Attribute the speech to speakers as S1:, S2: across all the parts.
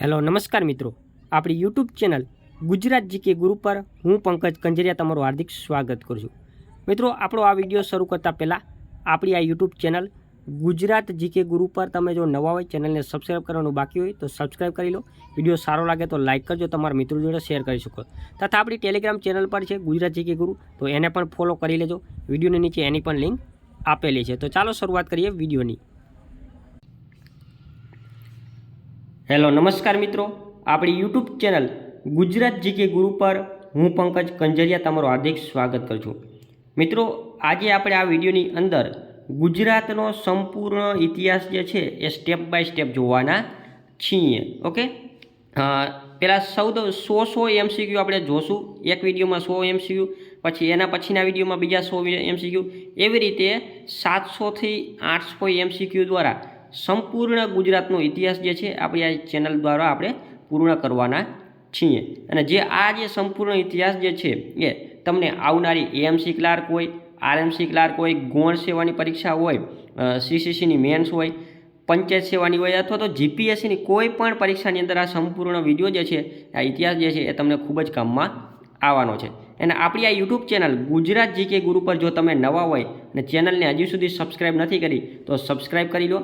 S1: Hello નમસ્કાર મિત્રો, આપણી યુટ્યુબ ચેનલ ગુજરાત જીકે ગુરુ પર હું પંકજ કંજરિયા તમારું હાર્દિક સ્વાગત કરું છું। મિત્રો, આપણો આ વિડીયો શરૂ કરતાં પહેલાં આપણી આ યુટ્યુબ ચેનલ ગુજરાત જીકે ગુરુ પર તમે જો નવા હોય ચેનલને સબસ્ક્રાઈબ કરવાનું બાકી હોય તો સબસ્ક્રાઈબ કરી લો। વિડીયો સારો લાગે તો લાઇક કરજો, તમારા મિત્રો જોડે શેર કરી શકો। તથા આપણી ટેલિગ્રામ ચેનલ પર છે ગુજરાત જીકે ગુરુ, તો એને પણ ફોલો કરી લેજો। વિડીયોની નીચે એની પણ લિંક આપેલી છે। તો ચાલો શરૂઆત કરીએ વિડીયોની। હેલો નમસ્કાર મિત્રો, આપણી યુટ્યુબ ચેનલ ગુજરાત જીકે ગુરુ પર હું પંકજ કંજરિયા તમારું હાર્દિક સ્વાગત કરું છું। મિત્રો, આજે આપણે આ વિડીયોની અંદર ગુજરાતનો સંપૂર્ણ ઇતિહાસ જે છે એ સ્ટેપ બાય સ્ટેપ જોવાના છીએ। ઓકે, પહેલાં 100 MCQ આપણે જોશું। એક વિડીયોમાં 100 MCQ, પછી એના પછીના વિડીયોમાં બીજા 100 MCQ, એવી રીતે 700 થી 800 MCQ દ્વારા સંપૂર્ણ ગુજરાતનો ઇતિહાસ જે છે આપણી આ ચેનલ દ્વારા આપણે પૂર્ણ કરવાના છીએ। અને જે સંપૂર્ણ ઇતિહાસ જે છે એ તમને આવનારી AMC ક્લાર્ક હોય, RMC ક્લાર્ક હોય, ગૌણ સેવાની પરીક્ષા હોય, CCCની મેન્સ હોય, પંચાયત સેવાની હોય અથવા તો GPSCની કોઈ પણ પરીક્ષાની અંદર આ સંપૂર્ણ વિડીયો જે છે, આ ઇતિહાસ જે છે એ તમને ખૂબ જ કામમાં આવવાનો છે। અને આપણી આ યુટ્યુબ ચેનલ ગુજરાત જીકે ગુરુ પર જો તમે નવા હોય અને ચેનલને હજી સુધી સબસ્ક્રાઈબ નથી કરી તો સબસ્ક્રાઈબ કરી લો।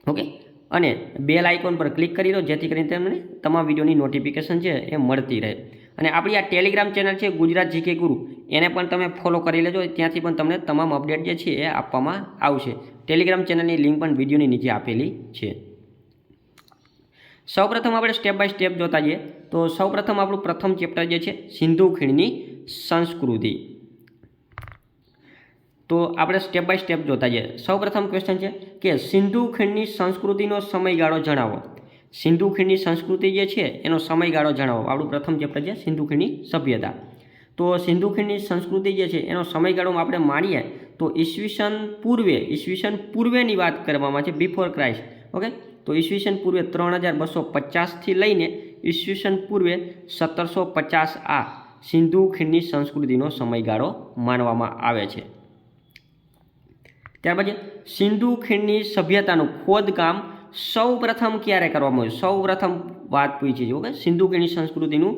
S1: ઓકે, અને બેલ આઇકોન પર ક્લિક કરી લો જેથી કરીને તમને તમામ વિડીયોની નોટિફિકેશન છે એ મળતી રહે। અને આપણી આ ટેલિગ્રામ ચેનલ છે ગુજરાત જીકે ગુરુ, એને પણ તમે ફોલો કરી લેજો, ત્યાંથી પણ તમને તમામ અપડેટ જે છે એ આપવામાં આવશે। ટેલિગ્રામ ચેનલની લિંક પણ વિડીયોની નીચે આપેલી છે। સૌપ્રથમ આપણે સ્ટેપ બાય સ્ટેપ જોતા જઈએ તો સૌપ્રથમ આપણું પ્રથમ ચેપ્ટર જે છે સિંધુ ખીણની સંસ્કૃતિ। તો આપણે સ્ટેપ બાય સ્ટેપ જોતા જઈએ। સૌપ્રથમ ક્વેશ્ચન છે કે સિંધુ ખીણની સંસ્કૃતિનો સમયગાળો જણાવો। સિંધુ ખીણની સંસ્કૃતિ જે છે એનો સમયગાળો જણાવો। આપણું પ્રથમ ચેપ્ટર છે સિંધુ ખીણની સભ્યતા। તો સિંધુ ખીણની સંસ્કૃતિ જે છે એનો સમયગાળો આપણે માણીએ તો ઈસવીસન પૂર્વેની વાત કરવામાં છે, બિફોર ક્રાઇસ્ટ। ઓકે, તો ઈસવીસન પૂર્વે 3250થી લઈને ઈસવીસન પૂર્વે 1750 આ સિંધુ ખીણની સંસ્કૃતિનો સમયગાળો માનવામાં આવે છે। ત્યારબાદ સિંધુ ખીણની સભ્યતાનું ખોદકામ સૌપ્રથમ ક્યારે કરવામાં આવ્યું? સૌપ્રથમ વાત પૂછી છે। ઓકે, સિંધુ ખીણની સંસ્કૃતિનું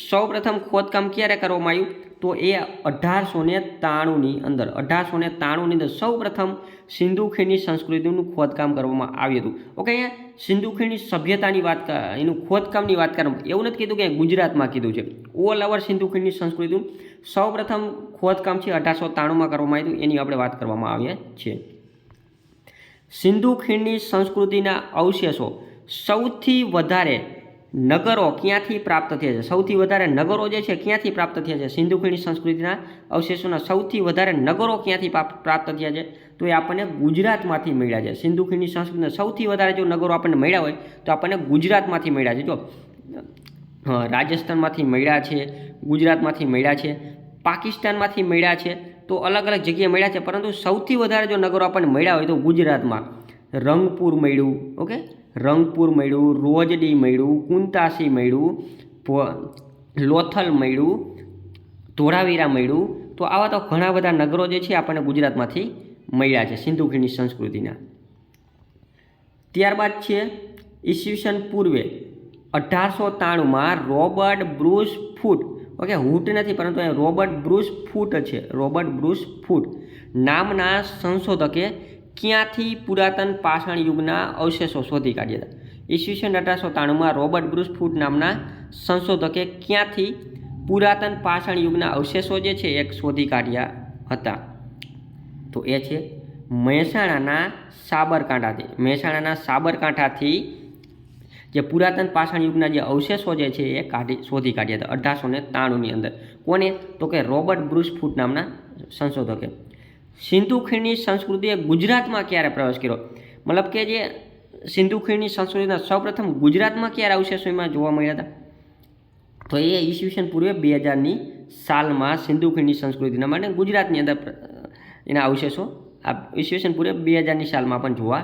S1: સૌપ્રથમ ખોદકામ ક્યારે કરવામાં આવ્યું? તો એ 1893ની અંદર 1893ની અંદર સૌપ્રથમ સિંધુ ખીણની સંસ્કૃતિનું ખોદકામ કરવામાં આવ્યું હતું। ઓકે, અહીંયા સિંધુ ખીણની સભ્યતાની વાત, એનું ખોદકામની વાત કરવામાં એવું નથી કીધું કે ગુજરાતમાં કીધું છે, ઓલ ઓવર સિંધુ ખીણની સંસ્કૃતિનું સૌપ્રથમ ખોદકામ છે 1893માં કરવામાં આવ્યું, એની આપણે વાત કરવામાં આવીએ છીએ। સિંધુ ખીણની સંસ્કૃતિના અવશેષો સૌથી વધારે નગરો ક્યાંથી પ્રાપ્ત થયા છે? સૌથી વધારે નગરો જે છે ક્યાંથી પ્રાપ્ત થયા છે? સિંધુ ખીણની સંસ્કૃતિના અવશેષોના સૌથી વધારે નગરો ક્યાંથી પ્રાપ્ત થયા છે? તો એ આપણને ગુજરાતમાંથી મળ્યા છે। સિંધુ ખીણની સંસ્કૃતિના સૌથી વધારે જો નગરો આપણને મળ્યા હોય તો આપણને ગુજરાતમાંથી મળ્યા છે। જો રાજસ્થાનમાંથી મળ્યા છે, ગુજરાતમાંથી મળ્યા છે, પાકિસ્તાનમાંથી મળ્યા છે, તો અલગ અલગ જગ્યાએ મળ્યા છે, પરંતુ સૌથી વધારે જો નગરો આપણને મળ્યા હોય તો ગુજરાતમાં રંગપુર મળ્યું, ઓકે, રંગપુર મળ્યું, રોજડી મળ્યું, કુંતાસી મળ્યું, લોથલ મળ્યું, ધોળાવીરા મળ્યું। તો આવા તો ઘણા બધા નગરો જે છે આપણને ગુજરાતમાંથી મળ્યા છે સિંધુ ખીણની સંસ્કૃતિના। ત્યારબાદ છે ઈસવીસન પૂર્વે 1893માં રોબર્ટ બ્રુસ ફૂટ, ઓકે, હૂટ નથી પરંતુ અહીંયા રોબર્ટ બ્રુસ ફૂટ છે, રોબર્ટ બ્રુસ ફૂટ નામના સંશોધકે ક્યાંથી પુરાતન પાષાણ યુગના અવશેષો શોધી કાઢ્યા હતા? ઈસવીસન 1893માં રોબર્ટ બ્રુસ ફૂટ નામના સંશોધકે ક્યાંથી પુરાતન પાષાણ યુગના અવશેષો જે છે એક શોધી કાઢ્યા હતા? તો એ છે મહેસાણાના સાબરકાંઠાથી જે પુરાતન પાષાણ યુગના જે અવશેષો જે છે એ શોધી કાઢ્યા હતા 1893ની અંદર। કોને? તો કે રોબર્ટ બ્રુસ ફૂટ નામના સંશોધકે। સિંધુ ખીણની સંસ્કૃતિએ ગુજરાતમાં ક્યારે પ્રવેશ કર્યો? મતલબ કે જે સિંધુ ખીણની સંસ્કૃતિના સૌપ્રથમ ગુજરાતમાં ક્યારે અવશેષો એમાં જોવા મળ્યા હતા? તો એ ઈસવીસન પૂર્વે 2000ની સાલમાં સિંધુ ખીણની સંસ્કૃતિના માટે ગુજરાતની અંદર એના અવશેષો આ ઈસવીસન પૂર્વે 2000ની સાલમાં પણ જોવા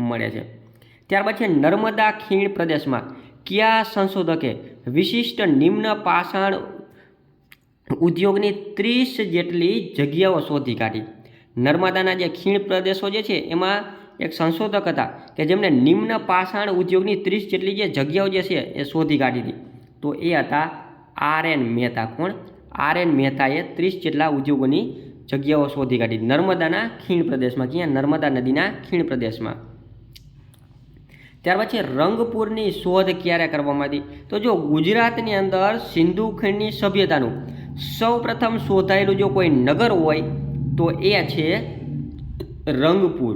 S1: મળે છે। ત્યારબાદ છે નર્મદા ખીણ પ્રદેશમાં કયા સંશોધકે વિશિષ્ટ નિમ્ન પાષાણ ઉદ્યોગની 30 જેટલી જગ્યાઓ શોધી કાઢી? નર્મદાના જે ખીણ પ્રદેશો જે છે એમાં એક સંશોધક હતા કે જેમણે નિમ્ન પાષાણ ઉદ્યોગની 30 જેટલી જે જગ્યાઓ જે છે એ શોધી કાઢી હતી. તો એ હતા R.N. મહેતા. કોણ? R.N. મહેતાએ 30 જેટલા ઉદ્યોગોની જગ્યાઓ શોધી કાઢી નર્મદાના ખીણ પ્રદેશમાં. ક્યાં? નર્મદા નદીના ખીણ પ્રદેશમાં. ત્યાર પછી રંગપુરની શોધ ક્યારે કરવામાં આવી? તો જો ગુજરાતની અંદર સિંધુ ખીણની સભ્યતાનું સૌ પ્રથમ શોધાયેલું જો કોઈ નગર હોય તો એ છે રંગપુર.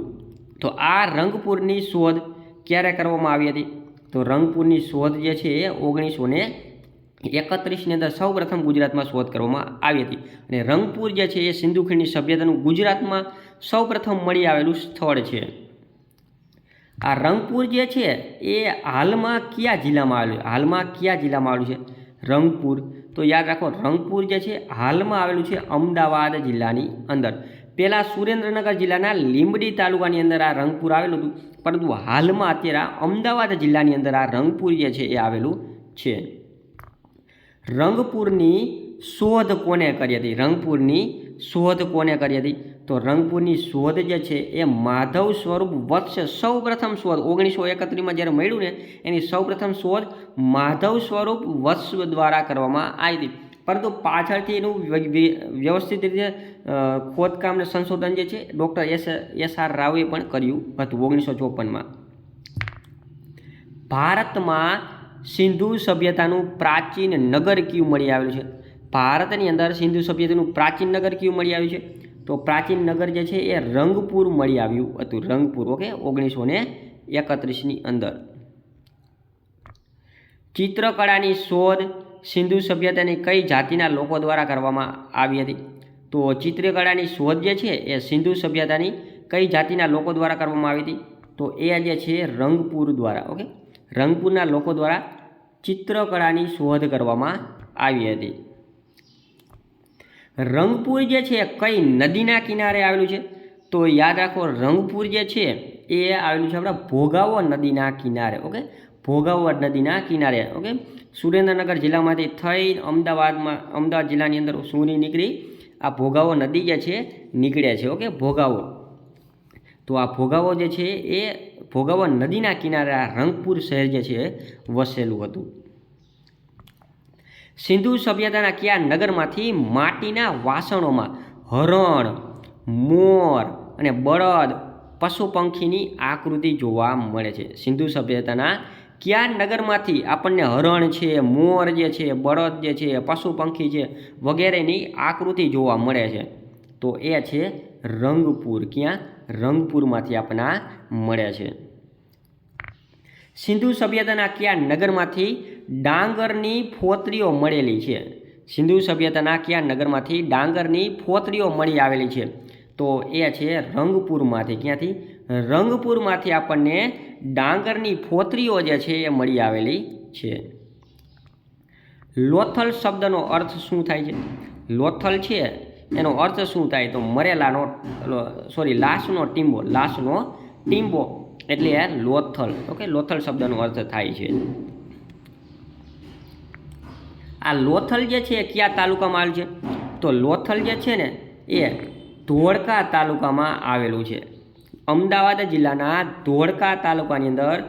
S1: તો આ રંગપુરની શોધ ક્યારે કરવામાં આવી હતી? તો રંગપુરની શોધ જે છે એ 1931ની અંદર સૌ પ્રથમ ગુજરાતમાં શોધ કરવામાં આવી હતી. અને રંગપુર જે છે એ સિંધુ ખીણની સભ્યતાનું ગુજરાતમાં સૌ પ્રથમ મળી આવેલું સ્થળ છે. આ રંગપુર જે છે એ હાલમાં કયા જિલ્લામાં આવેલું? હાલમાં કયા જિલ્લામાં આવેલું છે રંગપુર? તો યાદ રાખો, રંગપુર જે છે હાલમાં આવેલું છે અમદાવાદ જિલ્લાની અંદર. પહેલાં સુરેન્દ્રનગર જિલ્લાના લીંબડી તાલુકાની અંદર આ રંગપુર આવેલું હતું, પરંતુ હાલમાં અત્યારે અમદાવાદ જિલ્લાની અંદર આ રંગપુર જે છે એ આવેલું છે. રંગપુરની શોધ કોને કરી હતી? રંગપુરની શોધ કોને કરી હતી? તો રંગપુરની શોધ જે છે એ માધવ સ્વરૂપ વત્સ સૌ પ્રથમ શોધ 1931માં જ્યારે મળ્યું ને એની સૌ પ્રથમ શોધ માધવ સ્વરૂપ વત્સ દ્વારા કરવામાં આવી હતી. પરંતુ પાછળથી એનું વ્યવસ્થિત રીતે ખોદકામ અને સંશોધન જે છે ડૉક્ટર S.R. રાવે પણ કર્યું હતું 1954માં. ભારતમાં સિંધુ સભ્યતાનું પ્રાચીન નગર કયું મળી આવેલું છે? ભારતની અંદર સિંધુ સભ્યતાનું પ્રાચીન નગર કયું મળી આવ્યું છે? તો પ્રાચીન નગર જે છે એ રંગપુર મળી આવ્યું હતું. રંગપુર. ઓકે, 1931ની અંદર. ચિત્રકળાની શોધ સિંધુ સભ્યતાની કઈ જાતિના લોકો દ્વારા કરવામાં આવી હતી? તો ચિત્રકળાની શોધ જે છે એ સિંધુ સભ્યતાની કઈ જાતિના લોકો દ્વારા કરવામાં આવી હતી? તો એ જે છે રંગપુર દ્વારા. ઓકે, રંગપુરના લોકો દ્વારા ચિત્રકળાની શોધ કરવામાં આવી હતી. રંગપુર જે છે કઈ નદીના કિનારે આવેલું છે? તો યાદ રાખો, રંગપુર જે છે એ આવેલું છે આપણા ભોગાવો નદીના કિનારે. ઓકે, ભોગાવો નદીના કિનારે. ઓકે, સુરેન્દ્રનગર જિલ્લામાંથી થઈ અમદાવાદ જિલ્લાની અંદર સુની નીકળી આ ભોગાવો નદી જે છે નીકળે છે. ઓકે, ભોગાવો. તો આ ભોગાવો જે છે એ ભોગાવો નદીના કિનારે આ રંગપુર શહેર જે છે વસેલું હતું. સિંધુ સભ્યતાના કયા નગરમાંથી માટીના વાસણોમાં હરણ, મોર અને બળદ પશુ પંખીની આકૃતિ જોવા મળે છે? સિંધુ સભ્યતાના કયા નગરમાંથી આપણને હરણ છે, મોર જે છે, બળદ જે છે, પશુ પંખી છે વગેરેની આકૃતિ જોવા મળે છે? તો એ છે રંગપુર. ક્યાં? રંગપુરમાંથી આપણને મળે છે. સિંધુ સભ્યતાના કયા નગરમાંથી ડાંગરની ફોતરીઓ મળેલી છે? સિંધુ સભ્યતાના કયા નગરમાંથી ડાંગરની ફોતરીઓ મળી આવેલી છે? તો એ છે રંગપુરમાંથી. ક્યાંથી? રંગપુરમાંથી આપણને ડાંગરની ફોતરીઓ જે છે એ મળી આવેલી છે. લોથલ શબ્દનો અર્થ શું થાય છે? લોથલ છે એનો અર્થ શું થાય? તો મરેલાનો લાશનો ટીંબો. લાશનો ટીંબો એટલે લોથલ. ઓકે, લોથલ શબ્દનો અર્થ થાય છે. આ લોથલ જે છે કયા તાલુકામાં આવેલું છે? તો લોથલ જે છે ને એ ધોળકા તાલુકામાં આવેલું છે. અમદાવાદ જિલ્લાના ધોળકા તાલુકાની અંદર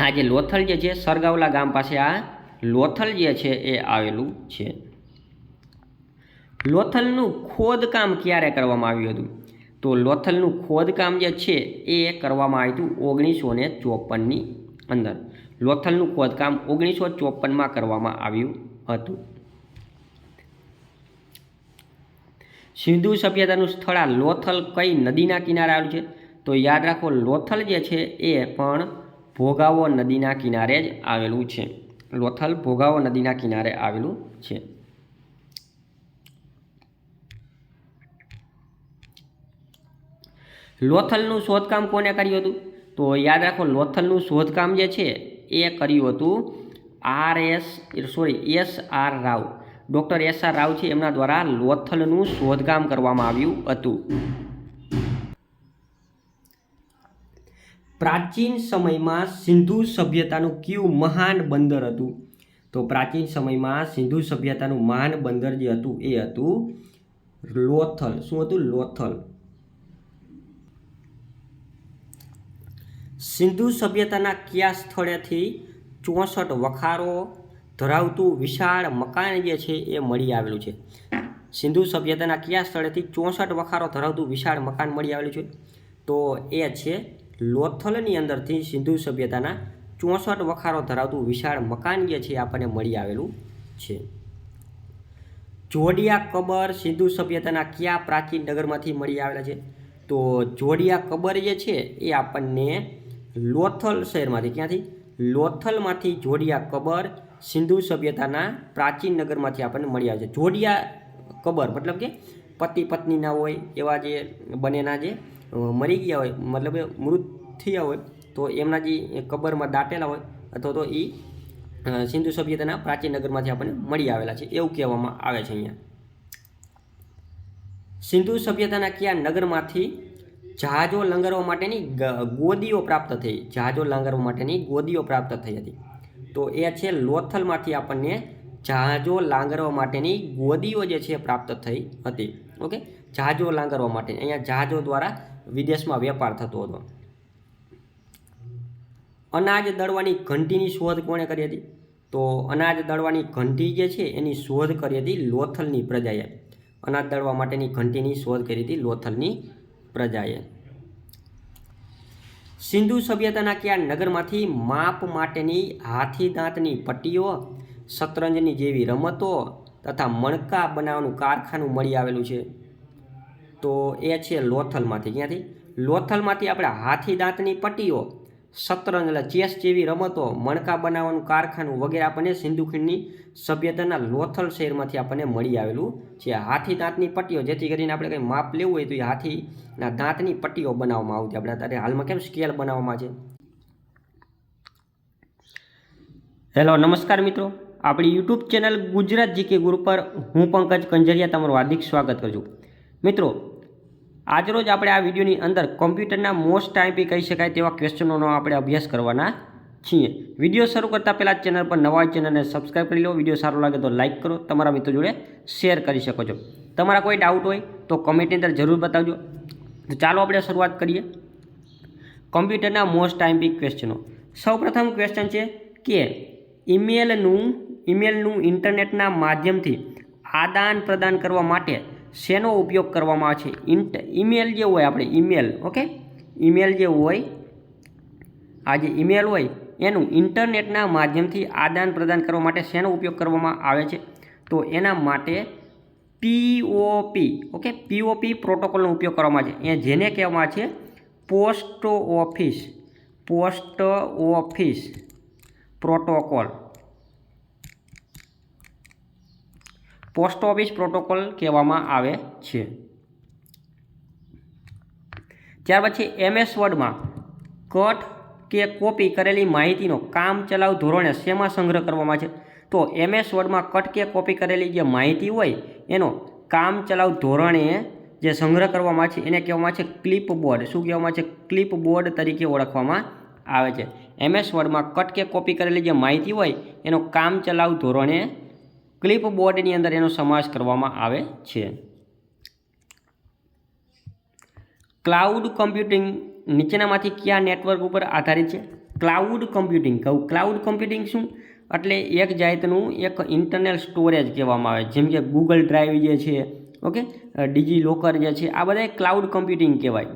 S1: આ જે લોથલ જે છે સરગાવલા ગામ પાસે આ લોથલ જે છે એ આવેલું છે. લોથલનું ખોદકામ ક્યારે કરવામાં આવ્યું હતું? તો લોથલનું ખોદકામ જે છે એ કરવામાં આવ્યું હતું 1954ની અંદર. લોથલનું ખોદકામ 1954માં કરવામાં આવ્યું હતું. સિંધુ સભ્યતાનું સ્થળ આ લોથલ કઈ નદીના કિનારે આવેલું છે? તો યાદ રાખો, લોથલ જે છે એ પણ ભોગાવો નદીના કિનારે જ આવેલું છે. લોથલ ભોગાવો નદીના કિનારે આવેલું છે. લોથલનું શોધકામ કોને કર્યું હતું? તો યાદ રાખો, લોથલનું શોધકામ જે છે એ કર્યું હતું S.R. Rao. Doctor S.R. Rao છે એમના દ્વારા લોથલનું શોધકામ કરવામાં આવ્યું હતું. પ્રાચીન સમયમાં સિંધુ સભ્યતાનું કયું મહાન બંદર હતું? તો પ્રાચીન સમયમાં સિંધુ સભ્યતાનું મહાન બંદર જે હતું એ હતું લોથલ. શું હતું? લોથલ. સિંધુ સભ્યતાના કયા સ્થળેથી 64 વખારો ધરાવતું વિશાળ મકાન જે છે એ મળી આવેલું છે? સિંધુ સભ્યતાના કયા સ્થળેથી 64 વખારો ધરાવતું વિશાળ મકાન મળી આવેલું છે? તો એ છે લોથલની અંદરથી સિંધુ સભ્યતાના 64 વખારો ધરાવતું વિશાળ મકાન જે છે આપણને મળી આવેલું છે. જોડિયા કબર સિંધુ સભ્યતાના કયા પ્રાચીન નગરમાંથી મળી આવેલા છે? તો જોડિયા કબર જે છે એ આપણને લોથલ શહેરમાંથી, ક્યાંથી? લોથલમાંથી જોડિયા કબર સિંધુ સભ્યતાના પ્રાચીન નગરમાંથી આપણને મળી આવે છે. જોડિયા કબર મતલબ કે પતિ પત્નીના હોય એવા જે બંનેના જે મરી ગયા હોય, મતલબ મૃત થયા હોય તો એમના જે કબરમાં દાટેલા હોય અથવા તો એ સિંધુ સભ્યતાના પ્રાચીન નગરમાંથી આપણને મળી આવેલા છે એવું કહેવામાં આવે છે. અહીંયા સિંધુ સભ્યતાના કયા નગરમાંથી જહાજો લંગરવા માટેની ગોદીઓ પ્રાપ્ત થઈ? જહાજો લંગરવા માટેની ગોદીઓ પ્રાપ્ત થઈ હતી. તો એ છે લોથલમાંથી આપણને જહાજો લાંગરવા માટેની ગોદીઓ જે છે પ્રાપ્ત થઈ હતી. ઓકે, જહાજો લાંગરવા માટે અહીંયા જહાજો દ્વારા વિદેશમાં વેપાર થતો હતો. અનાજ દળવાની ઘંટીની શોધ કોણે કરી હતી? તો અનાજ દળવાની ઘંટી જે છે એની શોધ કરી હતી લોથલની પ્રજાએ. અનાજ દળવા માટેની ઘંટીની શોધ કરી હતી લોથલની પ્રજાએ. સિંધુ સભ્યતાના કયા નગરમાંથી માપ માટેની હાથી દાંતની પટ્ટીઓ, શતરંજની જેવી રમતો તથા મણકા બનાવવાનું કારખાનું મળી આવેલું છે? તો એ છે લોથલમાંથી. ક્યાંથી? લોથલમાંથી આપણે હાથી દાંતની પટ્ટીઓ, શતરંજ એટલે ચેસ જેવી રમતો, મણકા બનાવવાનું કારખાનું વગેરે આપણને સિંધુ ખીણની સભ્યતાના લોથલ શહેરમાંથી આપણને મળી આવેલું છે. હાથી દાંતની પટ્ટીઓ, જેથી કરીને આપણે કંઈ માપ લેવું હોય તો એ હાથીના દાંતની પટ્ટીઓ બનાવવામાં આવતી. આપણે અત્યારે હાલમાં કેમ સ્કેલ બનાવવામાં છે. હેલો, નમસ્કાર મિત્રો. આપણી યુટ્યુબ ચેનલ ગુજરાત જીકે ગુરુ પર હું પંકજ કંજરિયા તમારું હાર્દિક સ્વાગત કરું છું. મિત્રો, આજરોજ આપણે આ વિડીયોની અંદર કોમ્પ્યુટરના મોસ્ટ આઈપી કહી શકાય તેવા ક્વેશ્ચનોનો આપણે અભ્યાસ કરવાના છીએ. વિડીયો શરૂ કરતાં પહેલાં ચેનલ પર નવા ચેનલને સબસ્ક્રાઈબ કરી લો. વિડીયો સારો લાગે તો લાઇક કરો, તમારા મિત્રો જોડે શેર કરી શકો છો. તમારા કોઈ ડાઉટ હોય તો કમેન્ટની અંદર જરૂર બતાવજો. તો ચાલો આપણે શરૂઆત કરીએ કોમ્પ્યુટરના મોસ્ટ આઈપી ક્વેશ્ચનો. સૌપ્રથમ ક્વેશ્ચન છે કે ઈમેલનું ઇન્ટરનેટના માધ્યમથી આદાન પ્રદાન કરવા માટે શેનો ઉપયોગ કરવામાં આવે છે? ઈમેલ જે હોય આપણે ઈમેલ, ઓકે, ઈમેલ જે હોય, આ જે ઈમેલ હોય એનું ઇન્ટરનેટના માધ્યમથી આદાન પ્રદાન કરવા માટે શેનો ઉપયોગ કરવામાં આવે છે? તો એના માટે પીઓપી, ઓકે, પીઓપી પ્રોટોકોલનો ઉપયોગ કરવામાં આવે છે. એ જેને કહેવામાં આવે છે post office protocol. Post office protocol કહેવામાં આવે છે. ત્યાર પછી MS વર્ડમાં કટ કે કોપી કરેલી માહિતીનો કામચલાઉ ધોરણે શેમાં સંગ્રહ કરવામાં આવે છે? તો MS વર્ડમાં કટ કે કોપી કરેલી જે માહિતી હોય એનો કામચલાઉ ધોરણે જે સંગ્રહ કરવામાં આવે છે એને કહેવામાં આવે છે ક્લિપબોર્ડ. શું કહેવામાં આવે છે? ક્લિપબોર્ડ તરીકે ઓળખવામાં આવે છે. MS વર્ડમાં કટ કે કોપી કરેલી જે માહિતી હોય એનો કામચલાઉ ધોરણે ક્લિપબોર્ડની અંદર એનો સમાવેશ કરવામાં આવે છે. ક્લાઉડ કમ્પ્યુટિંગ નીચેનામાંથી કયા નેટવર્ક ઉપર આધારિત છે? Cloud computing. ક્લાઉડ કમ્પ્યુટિંગ શું? એટલે એક જાતનું એક ઇન્ટરનલ સ્ટોરેજ કહેવામાં આવે. જેમ કે ગૂગલ ડ્રાઈવ જે છે, ઓકે, ડિજીલોકર જે છે, આ બધા ક્લાઉડ કમ્પ્યુટિંગ કહેવાય.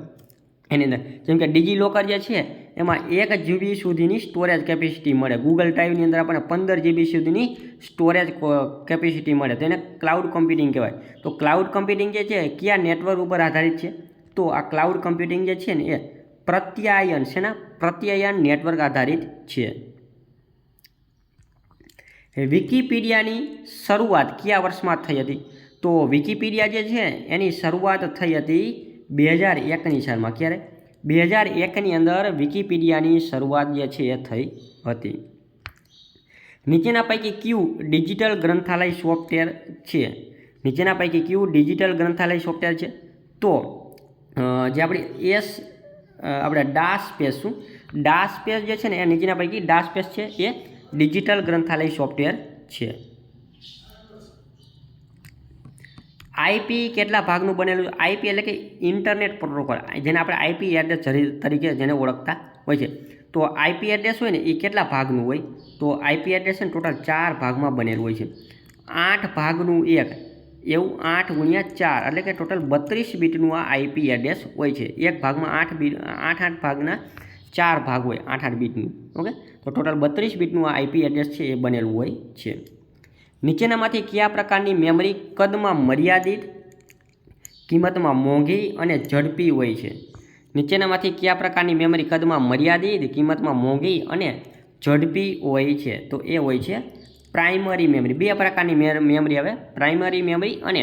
S1: એની અંદર જેમ કે ડિજીલોકર જે છે એમાં 1 GB સુધીની સ્ટોરેજ કેપેસિટી મળે. ગૂગલ ડ્રાઈવની અંદર આપણને 15 GB સુધીની સ્ટોરેજ કેપેસિટી મળે, તો એને ક્લાઉડ કમ્પ્યુટિંગ કહેવાય. તો ક્લાઉડ કમ્પ્યુટિંગ જે છે કયા નેટવર્ક ઉપર આધારિત છે? તો આ ક્લાઉડ કમ્પ્યુટિંગ જે છે ને એ પ્રત્યાયન નેટવર્ક આધારિત છે. વિકિપીડિયાની શરૂઆત કયા વર્ષમાં થઈ હતી? તો વિકિપીડિયા જે છે એની શરૂઆત થઈ હતી 2001ની સાલમાં. ક્યારે? 2001ની અંદર વિકિપીડિયાની શરૂઆત જે છે એ થઈ હતી. નીચેના પૈકી કયું ડિજિટલ ગ્રંથાલય સોફ્ટવેર છે? નીચેના પૈકી કયું ડિજિટલ ગ્રંથાલય સોફ્ટવેર છે? તો જે આપણે ડાસ્પેસ જે છે ને એ નીચેના પૈકી ડાસ્પેસ છે એ ડિજિટલ ગ્રંથાલય સોફ્ટવેર છે. આઈપી કેટલા ભાગનું બનેલું? આઈપી એટલે કે ઇન્ટરનેટ પ્રોટોકોલ, જેને આપણે આઈપી એડ્રેસ તરીકે જેને ઓળખતા હોય છે. તો આઈપી એડ્રેસ હોય ને એ કેટલા ભાગનું હોય? તો આઈપી એડ્રેસ છે ને ટોટલ 4 ભાગમાં બનેલું હોય છે. 8 ભાગનું એક એવું 8 ગુણ્યા 4 એટલે કે ટોટલ 32 બીટનું આ આઈપી એડ્રેસ હોય છે. એક ભાગમાં 8 ભાગના 4 ભાગ હોય, 8 બીટનું. ઓકે, તો ટોટલ 32 બીટનું આ આઈપી એડ્રેસ છે એ બનેલું હોય છે. નીચેનામાંથી કયા પ્રકારની મેમરી કદમાં મર્યાદિત, કિંમતમાં મોંઘી અને ઝડપી હોય છે? નીચેનામાંથી કયા પ્રકારની મેમરી કદમાં મર્યાદિત, કિંમતમાં મોંઘી અને ઝડપી હોય છે? તો એ હોય છે પ્રાઇમરી મેમરી. 2 પ્રકારની મેમરી આવે, પ્રાઇમરી મેમરી અને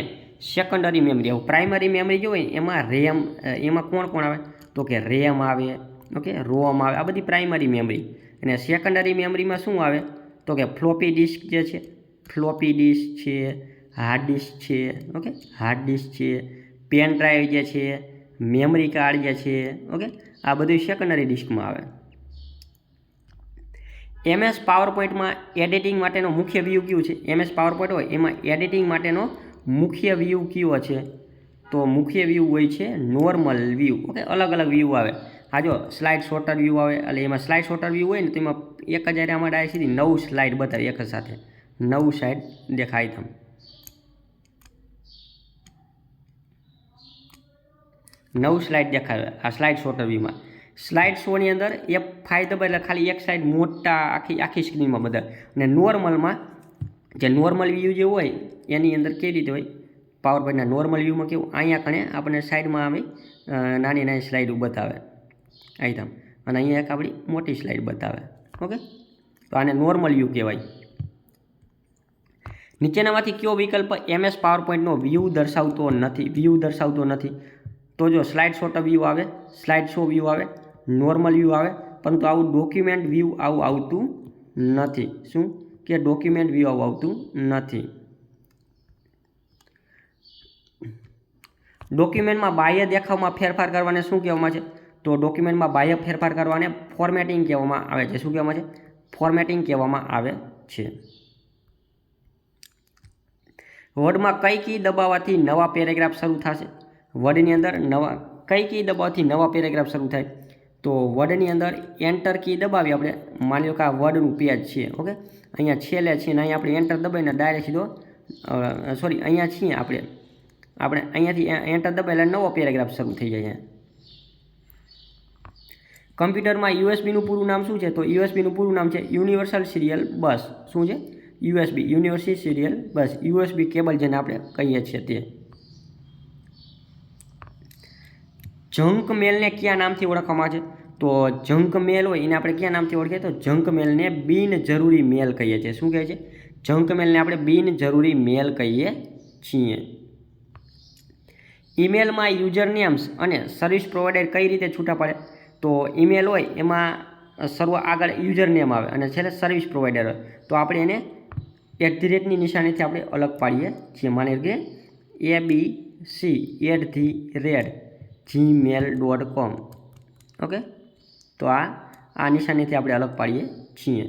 S1: સેકન્ડરી મેમરી. હવે પ્રાઇમરી મેમરી જો હોય એમાં રેમ, એમાં કોણ આવે? તો કે રેમ આવે, ઓકે, રોમ આવે, આ બધી પ્રાઇમરી મેમરી. અને સેકન્ડરી મેમરીમાં શું આવે? તો કે ફ્લોપી ડિસ્ક જે છે, ફ્લોપી ડિસ્ક છે, હાર્ડ ડિસ્ક છે, ઓકે, હાર્ડ ડિસ્ક છે, પેન ડ્રાઈવ જે છે, મેમરી કાર્ડ જે છે, ઓકે, આ બધું સેકન્ડરી ડિસ્કમાં આવે. MS પાવરપોઈન્ટમાં એડિટિંગ માટેનો મુખ્ય વ્યૂ કયો છે? MS પાવરપોઈન્ટ હોય એમાં એડિટિંગ માટેનો મુખ્ય વ્યૂ કયો છે? તો મુખ્ય વ્યૂ હોય છે નોર્મલ વ્યૂ. ઓકે, અલગ અલગ વ્યૂ આવે. હા, જો સ્લાઇડ શોર્ટર વ્યૂ આવે, એટલે એમાં સ્લાઇડ શોર્ટર વ્યૂ હોય ને તો એમાં 1000 આમાં ડાયરેક્ટ સીધી 9 સ્લાઇડ બતાવે એક સાથે, 9 સ્લાઇડ દેખાય તમને. 9 સ્લાઇડ દેખાવે આ સ્લાઇડ શોર્ટર વ્યૂમાં. સ્લાઇડ શોની અંદર F5 દબાય એટલે ખાલી એક સાઈડ મોટા આખી સ્ક્રીનમાં બધા. અને નોર્મલમાં જે નોર્મલ વ્યૂ જે હોય એની અંદર કેવી રીતે હોય? પાવરપોઈન્ટના નોર્મલ વ્યૂમાં કેવું? અહીંયા કણે આપણને સાઈડમાં આવે નાની નાની સ્લાઇડ બતાવે આઈટમ, અને અહીંયા એક આપણી મોટી સ્લાઇડ બતાવે. ઓકે, તો આને નોર્મલ વ્યૂ કહેવાય. નીચેનામાંથી કયો વિકલ્પ MS પાવરપોઈન્ટનો વ્યૂ દર્શાવતો નથી? તો જો સ્લાઇડ શોર્ટર વ્યૂ આવે, સ્લાઇડ શો વ્યૂ આવે, નોર્મલ વ્યૂ આવે, પરંતુ આવું ડોક્યુમેન્ટ વ્યૂ આવું આવતું નથી. શું કે ડોક્યુમેન્ટ વ્યૂ આવું આવતું નથી. ડોક્યુમેન્ટમાં બાહ્ય દેખાવમાં ફેરફાર કરવાને શું કહેવામાં છે? તો ડોક્યુમેન્ટમાં બાહ્ય ફેરફાર કરવાને ફોર્મેટિંગ કહેવામાં આવે છે. શું કહેવામાં છે? ફોર્મેટિંગ કહેવામાં આવે છે. વર્ડમાં કઈ કી દબાવવાથી નવા પેરેગ્રાફ શરૂ થશે? વર્ડની અંદર કઈ કી દબાવવાથી નવા પેરેગ્રાફ શરૂ થાય? તો વર્ડની અંદર એન્ટર કી દબાવી આપણે, માની લો કે આ વર્ડનું પેજ છે, ઓકે, અહીંયા છેલ્લે છે ને અહીંયા આપણે એન્ટર દબાવીને ડાયરેક્ટ સીધો અહીંયા છીએ આપણે અહીંયાથી એન્ટર દબાવી એટલે નવો પેરેગ્રાફ શરૂ થઈ જાય. કમ્પ્યુટરમાં યુએસબીનું પૂરું નામ શું છે? તો યુએસબીનું પૂરું નામ છે યુનિવર્સલ સિરિયલ બસ. શું છે? યુએસબી, યુનિવર્સલ સિરિયલ બસ. યુએસબી કેબલ જેને આપણે કહીએ છીએ તે. જંક મેલને કયા નામથી ઓળખવામાં આવે છે? તો જંક મેલ હોય એને આપણે કયા નામથી ઓળખીએ? તો જંક મેલને બિનજરૂરી મેલ કહીએ છીએ. શું કહે છે? જંક મેલને આપણે બિનજરૂરી મેલ કહીએ છીએ. ઈમેલમાં યુઝર નેમ્સ અને સર્વિસ પ્રોવાઈડર કઈ રીતે છૂટા પડે? તો ઈમેલ હોય એમાં આગળ યુઝર નેમ આવે અને છેલ્લે સર્વિસ પ્રોવાઈડર હોય, તો આપણે એને @ નિશાનીથી આપણે અલગ પાડીએ છીએ. માની કે abc@gmail.com. ઓકે, તો આ નિશાનીથી આપણે અલગ પાડીએ છીએ.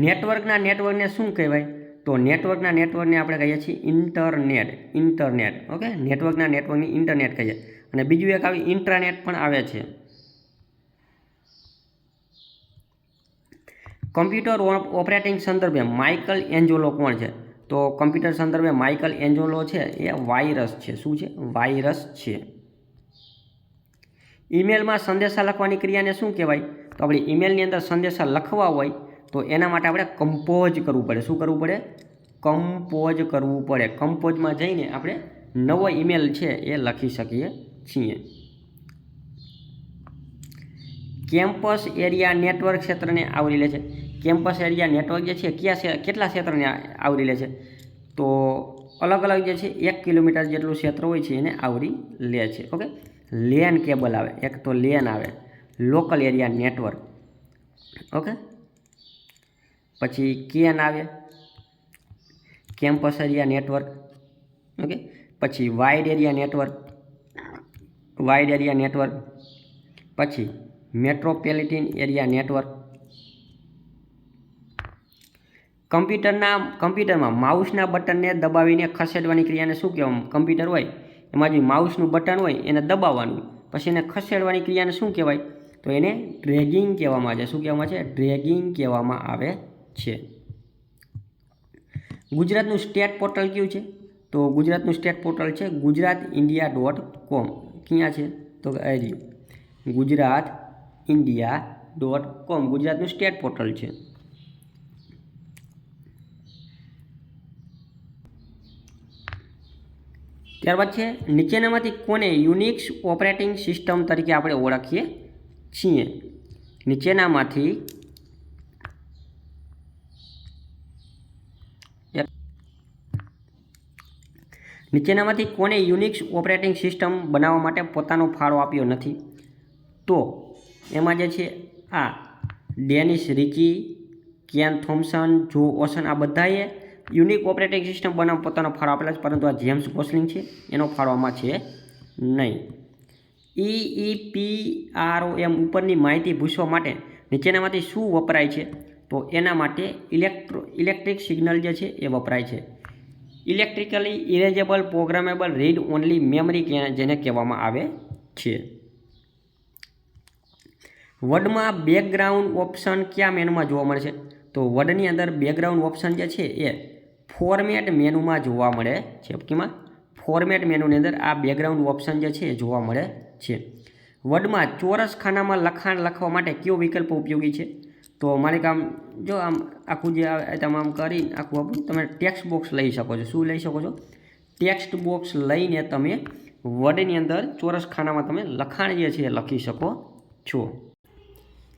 S1: નેટવર્કને શું કહેવાય? તો નેટવર્કને આપણે કહીએ છીએ ઇન્ટરનેટ. ઓકે, નેટવર્કની ઇન્ટરનેટ કહીએ. અને બીજું એક આવી ઇન્ટ્રાનેટ પણ આવે છે. કમ્પ્યુટર ઓપરેટિંગ સંદર્ભે માઇકલ એન્જેલો કોણ છે? તો કમ્પ્યુટર સંદર્ભે માઇકલ એન્જેલો છે એ વાયરસ છે. શું છે? વાયરસ છે. ઈમેલમાં સંદેશા લખવાની ક્રિયાને શું કહેવાય? તો આપણે ઈમેલની અંદર સંદેશા લખવા હોય તો એના માટે આપણે કમ્પોઝ કરવું પડે. શું કરવું પડે? કમ્પોઝ કરવું પડે. કમ્પોઝમાં જઈને આપણે નવો ઈમેલ છે એ લખી શકીએ છીએ. કેમ્પસ એરિયા નેટવર્ક ક્ષેત્રને આવરી લે છે. કેમ્પસ એરિયા નેટવર્ક જે છે કેટલા ક્ષેત્રને આવરી લે છે? તો અલગ અલગ જે છે 1 કિલોમીટર જેટલું ક્ષેત્ર હોય છે એને આવરી લે છે. ઓકે, લેન કેબલ આવે, એક તો લેન આવે, લોકલ એરિયા નેટવર્ક. ઓકે, પછી કેન આવે, કેમ્પસ એરિયા નેટવર્ક. ઓકે, પછી વાઇડ એરિયા નેટવર્ક, પછી મેટ્રોપોલિટન એરિયા નેટવર્ક. કમ્પ્યુટરમાં માઉસના બટનને દબાવીને ખસેડવાની ક્રિયાને શું કહેવાય? કમ્પ્યુટર હોય એમાં જે માઉસનું બટન હોય એને દબાવવાનું, પછી એને ખસેડવાની ક્રિયાને શું કહેવાય? તો એને ડ્રેગિંગ કહેવામાં આવે છે. શું કહેવામાં છે? ડ્રેગિંગ કહેવામાં આવે છે. ગુજરાતનું સ્ટેટ પોર્ટલ કયું છે? તો ગુજરાતનું સ્ટેટ પોર્ટલ છે gujatindia.com. ક્યાં છે? તો gujatindia.com ગુજરાતનું સ્ટેટ પોર્ટલ છે. ત્યારબાદ છે નીચેનામાંથી કોને યુનિક્સ ઓપરેટિંગ સિસ્ટમ તરીકે આપણે ઓળખીએ છીએ? નીચેનામાંથી કોને યુનિક્સ ઓપરેટિંગ સિસ્ટમ બનાવવા માટે પોતાનો ફાળો આપ્યો નથી? તો એમાં જે છે આ ડેનિસ રિકી, કેન થોમ્સન, જો ઓસન, આ બધાએ યુનિક ઓપરેટિંગ સિસ્ટમ બનાવવા પોતાનો ફાળો આપેલા છે, પરંતુ આ જેમ્સ ગોસલિંગ છે એનો ફાળો આમાં છે નહીં. EEPROM ઉપરની માહિતી પૂછવા માટે નીચેનામાંથી શું વપરાય છે? તો એના માટે ઇલેક્ટ્રિક સિગ્નલ જે છે એ વપરાય છે. Electrically erasable programmable read only memory જેને કહેવામાં આવે છે. વર્ડમાં બેકગ્રાઉન્ડ ઓપ્શન કયા મેનુમાં જોવા મળે છે? તો વર્ડની અંદર બેકગ્રાઉન્ડ ઓપ્શન જે છે એ ફોર્મેટ મેનુમાં જોવા મળે છે. કેમાં? ફોર્મેટ મેનુની અંદર આ બેકગ્રાઉન્ડ ઓપ્શન જે છે એ જોવા મળે છે. વર્ડમાં ચોરસ ખાનામાં લખાણ લખવા માટે કયો વિકલ્પ ઉપયોગી છે? તો મારે કામ જો આમ આખું જે તમે આમ કરી આખું આપણું તમે ટેક્સ્ટ બોક્સ લઈ શકો છો. શું લઈ શકો છો? ટેક્સ્ટ બોક્સ લઈને તમે વર્ડની અંદર ચોરસ ખાનામાં તમે લખાણ જે છે એ લખી શકો છો.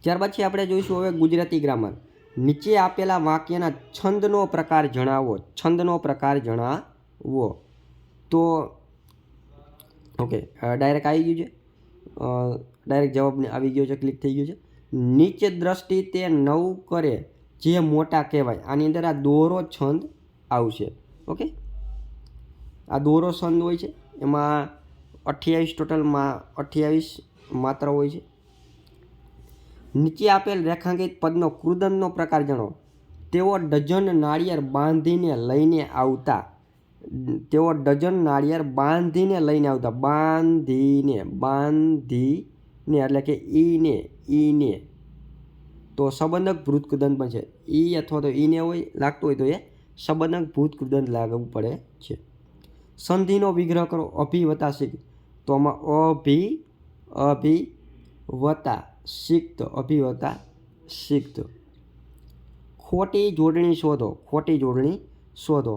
S1: ત્યારબાદ છે આપણે જોઈશું હવે ગુજરાતી ગ્રામર. નીચે આપેલા વાક્યના છંદનો પ્રકાર જણાવો. છંદનો પ્રકાર જણાવો. તો ઓકે, ડાયરેક્ટ આવી ગયું છે, ડાયરેક્ટ જવાબ આવી ગયો છે, ક્લિક થઈ ગયું છે. નીચે દ્રષ્ટિ તે નવ કરે જે મોટા કહેવાય. આની અંદર આ દોરો છંદ આવશે. ઓકે, આ દોરો છંદ હોય છે, એમાં 28 ટોટલમાં 28 માત્રા હોય છે. નીચે આપેલ રેખાંકિત પદનો કૃદંતનો પ્રકાર જણાવો. તેઓ ડઝન નાળિયેર બાંધીને લઈને આવતા. તેઓ ડઝન નાળિયેર બાંધીને લઈને આવતા. બાંધીને એટલે કે ઈને તો સંબંધક ભૂત કૃદંત પણ છે. ઈ અથવા તો ઈને હોય લાગતું હોય તો એ સંબંધક ભૂત કૃદંત લાગવું પડે છે. સંધિનો વિગ્રહ કરો. અભિવતા સિક્ત. તો આમાં અભિવતા સિક્ત. અભિવતા સિક્ત. ખોટી જોડણી શોધો. ખોટી જોડણી શોધો.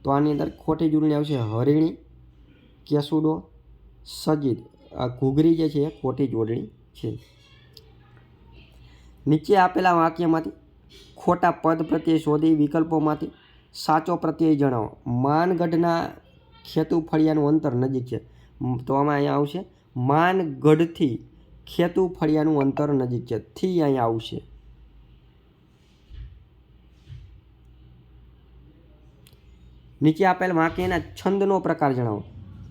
S1: તો આની અંદર ખોટી જોડણી આવશે હરિણી, કેસુડો, સજીદ. આ ઘૂઘરી જે છે એ ખોટી જોડણી છે. નીચે આપેલા વાક્યમાંથી ખોટા પદ પ્રત્યય શોધી વિકલ્પોમાંથી સાચો પ્રત્યય જણાવો. માનગઢના ખેતુફળિયાનું અંતર નજીક છે. તો આમાં અહીંયા આવશે માનગઢથી ખેતુફળિયાનું અંતર નજીક છે. થી અહીંયા આવશે. નીચે આપેલ વાક્યના છંદનો પ્રકાર જણાવો.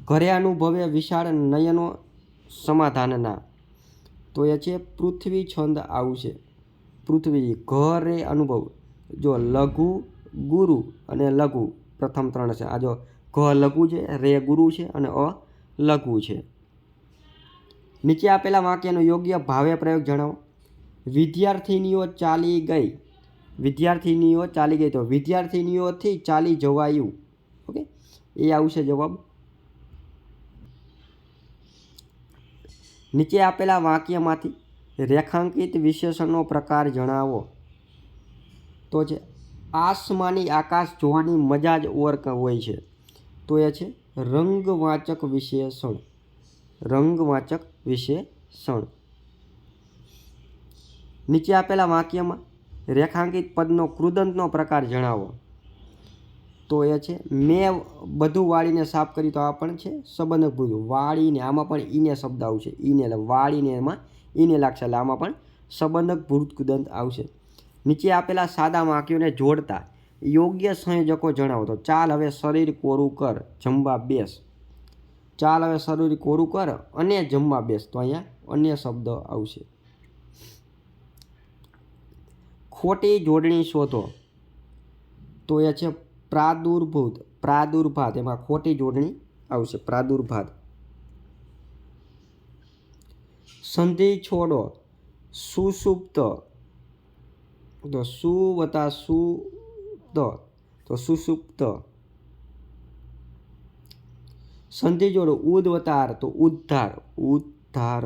S1: ઘરે અનુભવે વિશાળ નયનો સમાધાનના. તો એ છે પૃથ્વી છંદ આવશે. પૃથ્વી ઘરે અનુભવ. જો લઘુ, ગુરુ અને લઘુ પ્રથમ ત્રણ છે. આ જો ઘ લઘુ છે, રે ગુરુ છે અને અ લઘુ છે. નીચે આપેલા વાક્યનો યોગ્ય ભાવે પ્રયોગ જણાવો. વિદ્યાર્થીનીઓ ચાલી ગઈ. વિદ્યાર્થીનીઓ ચાલી ગઈ. તો વિદ્યાર્થીનીઓથી ચાલી જવાયું. ઓકે, એ આવશે જવાબ. નીચે આપેલા વાક્યમાંથી રેખાંકિત વિશેષણનો પ્રકાર જણાવો. તો છે આસમાની આકાશ જોવાની મજા જ ઓર હોય છે. તો એ છે રંગવાચક વિશેષણ. રંગવાચક વિશેષણ. નીચે આપેલા વાક્યમાં રેખાંકિત પદનો કૃદંતનો પ્રકાર જણાવો. તો એ છે મેં બધું વાળીને સાફ કરી. તો આ પણ છે સંબંધક ભૂત. વાળીને આમાં પણ ઈને શબ્દ આવશે. ઈને એટલે વાળીને એમાં ઈને લાગશે એટલે આમાં પણ સંબંધક ભૂત કૃદંત આવશે. નીચે આપેલા સાદા વાક્યોને જોડતા યોગ્ય સંયોજકો જણાવો. તો ચાલ હવે શરીર કોરું કર, જમવા બેસ. ચાલ હવે શરીર કોરું કર અને જમવા બેસ. તો અહીંયા અન્ય શબ્દ આવશે. ખોટી જોડણી શોધો. તો એ છે પ્રાદુર્ભૂત. પ્રાદુર્ભાત. એમાં ખોટી જોડણી આવશે. પ્રાદુર્ભાત. સંધિ છોડો. સુષુપ્ત, તો સુ વત્તા સુ તો સુષુપ્ત. સંધિ જોડો ઉદ વત્તા આર તો ઉદ્ધાર, ઉદ્ધાર.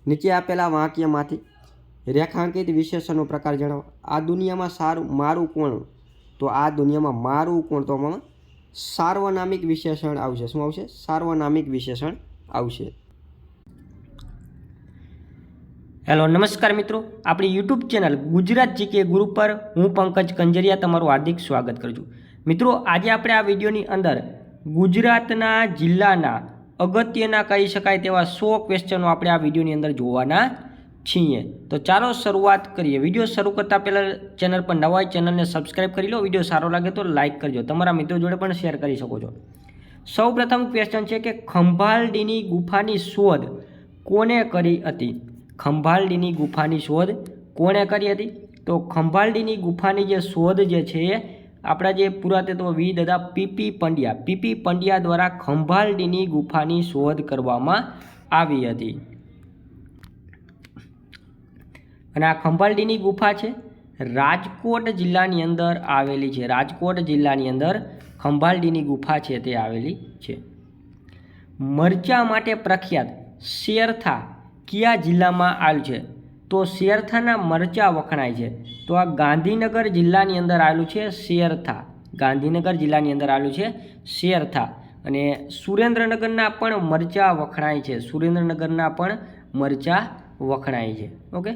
S1: નીચે આપેલા વાક્યમાંથી રેખાંકિત વિશેષણનો પ્રકાર જણાવો. આ દુનિયામાં સારું મારું કોણ, તો આ દુનિયામાં મારું કોણ, તો આમાં સાર્વનામિક વિશેષણ આવશે. શું આવશે? સાર્વનામિક વિશેષણ આવશે. હેલો નમસ્કાર મિત્રો, આપણી યુટ્યુબ ચેનલ ગુજરાત જીકે ગુરુ પર હું પંકજ કંજરિયા તમારું હાર્દિક સ્વાગત કરું છું. મિત્રો આજે આપણે આ વિડીયોની અંદર ગુજરાતના જિલ્લાના અગત્યના કહી શકાય તેવા 100 ક્વેશ્ચનો આપણે આ વિડીયોની અંદર જોવાના છીએ. તો ચાલો શરૂઆત કરીએ. વિડીયો શરૂ કરતાં પહેલાં ચેનલ પર નવા હોય ચેનલને સબસ્ક્રાઈબ કરી લો. વિડીયો સારો લાગે તો લાઇક કરજો, તમારા મિત્રો જોડે પણ શેર કરી શકો છો. સૌ પ્રથમ ક્વેશ્ચન છે કે ખંભાલડીની ગુફાની શોધ કોને કરી હતી? ખંભાલડીની ગુફાની શોધ કોણે કરી હતી? તો ખંભાલડીની ગુફાની જે શોધ જે છે આપણા જે પુરાતત્વવિદ હતા પીપી પંડ્યા દ્વારા ખંભાલડીની ગુફાની શોધ કરવામાં આવી હતી. અને આ ખંભાલડીની ગુફા છે રાજકોટ જિલ્લાની અંદર આવેલી છે. રાજકોટ જિલ્લાની અંદર ખંભાલડીની ગુફા છે તે આવેલી છે. મરચા માટે પ્રખ્યાત શેરથા કયા જિલ્લામાં આવેલું છે? તો શેરથાના મરચા વખણાય છે. તો આ ગાંધીનગર જિલ્લાની અંદર આવેલું છે શેરથા. ગાંધીનગર જિલ્લાની અંદર આવેલું છે શેરથા. અને સુરેન્દ્રનગરના પણ મરચા વખણાય છે. સુરેન્દ્રનગરના પણ મરચા વખણાય છે. ઓકે,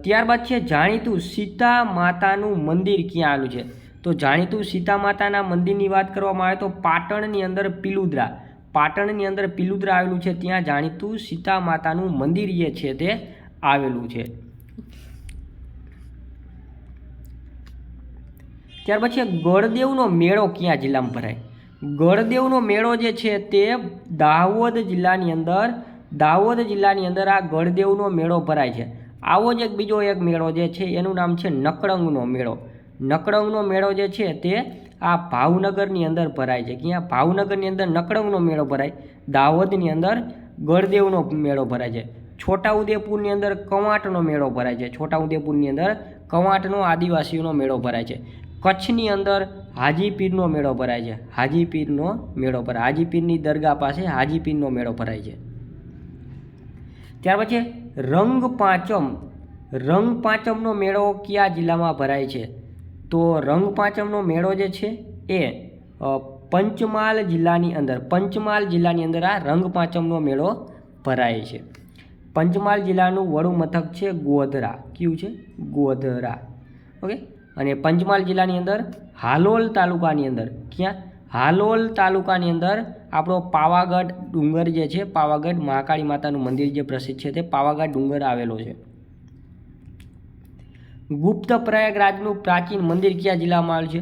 S1: ત્યારબાદ છે જાણીતું સીતા માતાનું મંદિર ક્યાં આવેલું છે? તો જાણીતું સીતા માતાના મંદિરની વાત કરવામાં આવે તો પાટણની અંદર પિલુદ્રા. પાટણની અંદર પિલુદ્રા આવેલું છે, ત્યાં જાણીતું સીતા માતાનું મંદિર જે છે તે આવેલું છે. ત્યાર પછી ગળદેવનો મેળો કયા જિલ્લામાં ભરાય? ગળદેવનો મેળો જે છે તે દાહોદ જિલ્લાની અંદર આ ગળદેવનો મેળો ભરાય છે. આવો જ બીજો એક મેળો જે છે એનું નામ છે નકળંગનો મેળો. નકળંગનો મેળો જે છે તે આ ભાવનગરની અંદર ભરાય છે. ક્યાં? ભાવનગરની અંદર નકળંગનો મેળો ભરાય. દાહોદની અંદર ગળદેવનો મેળો ભરાય છે. છોટાઉદેપુરની અંદર કવાંટનો મેળો ભરાય છે. છોટાઉદેપુરની અંદર કવાંટનો આદિવાસીઓનો મેળો ભરાય છે. કચ્છની અંદર હાજીપીરનો મેળો ભરાય છે. હાજીપીરનો મેળો ભરાય. હાજીપીરની દરગાહ પાસે હાજીપીરનો મેળો ભરાય છે. ત્યાર પછી રંગપાંચમનો મેળો કયા જિલ્લામાં ભરાય છે? તો રંગપાંચમનો મેળો જે છે એ પંચમહાલ જિલ્લાની અંદર આ રંગપાંચમનો મેળો ભરાય છે. પંચમહાલ જિલ્લાનું વડું મથક છે ગોધરા. કયું છે? ગોધરા. ઓકે, અને પંચમહાલ જિલ્લાની અંદર હાલોલ તાલુકાની અંદર, ક્યાં? હાલોલ તાલુકાની અંદર આપણો પાવાગઢ ડુંગર જે છે, પાવાગઢ મહાકાળી માતાનું મંદિર જે પ્રસિદ્ધ છે તે પાવાગઢ ડુંગર આવેલો છે. ગુપ્ત પ્રયાગરાજનું પ્રાચીન મંદિર કયા જિલ્લામાં આવેલું છે?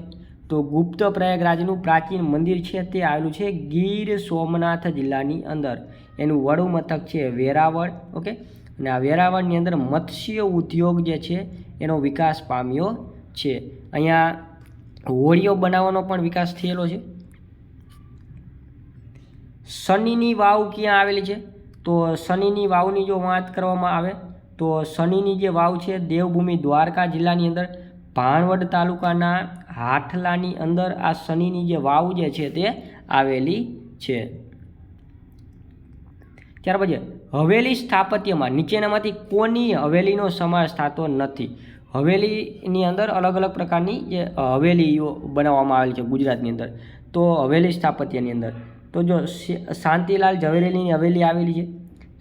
S1: તો ગુપ્ત પ્રયાગરાજનું પ્રાચીન મંદિર છે તે આવેલું છે ગીર સોમનાથ જિલ્લાની અંદર. એનું વડું મથક છે વેરાવળ. ઓકે, અને આ વેરાવળની અંદર મત્સ્ય ઉદ્યોગ જે છે એનો વિકાસ પામ્યો છે. અહીંયા હોળીઓ બનાવવાનો પણ વિકાસ થયેલો છે. શનિની વાવ ક્યાં આવેલી છે? તો શનિની વાવની જો વાત કરવામાં આવે તો શનિની જે વાવ છે દેવભૂમિ દ્વારકા જિલ્લાની અંદર ભાણવડ તાલુકાના હાથલાની અંદર આ શનિની જે વાવ જે છે તે આવેલી છે. ત્યાર પછી હવેલી સ્થાપત્યમાં નીચેનામાંથી કોની હવેલીનો સમાવેશ થતો નથી? હવેલીની અંદર અલગ અલગ પ્રકારની જે હવેલીઓ બનાવવામાં આવેલી છે ગુજરાતની અંદર. તો હવેલી સ્થાપત્યની અંદર તો જો શાંતિલાલ ઝવેરીની હવેલી આવેલી છે,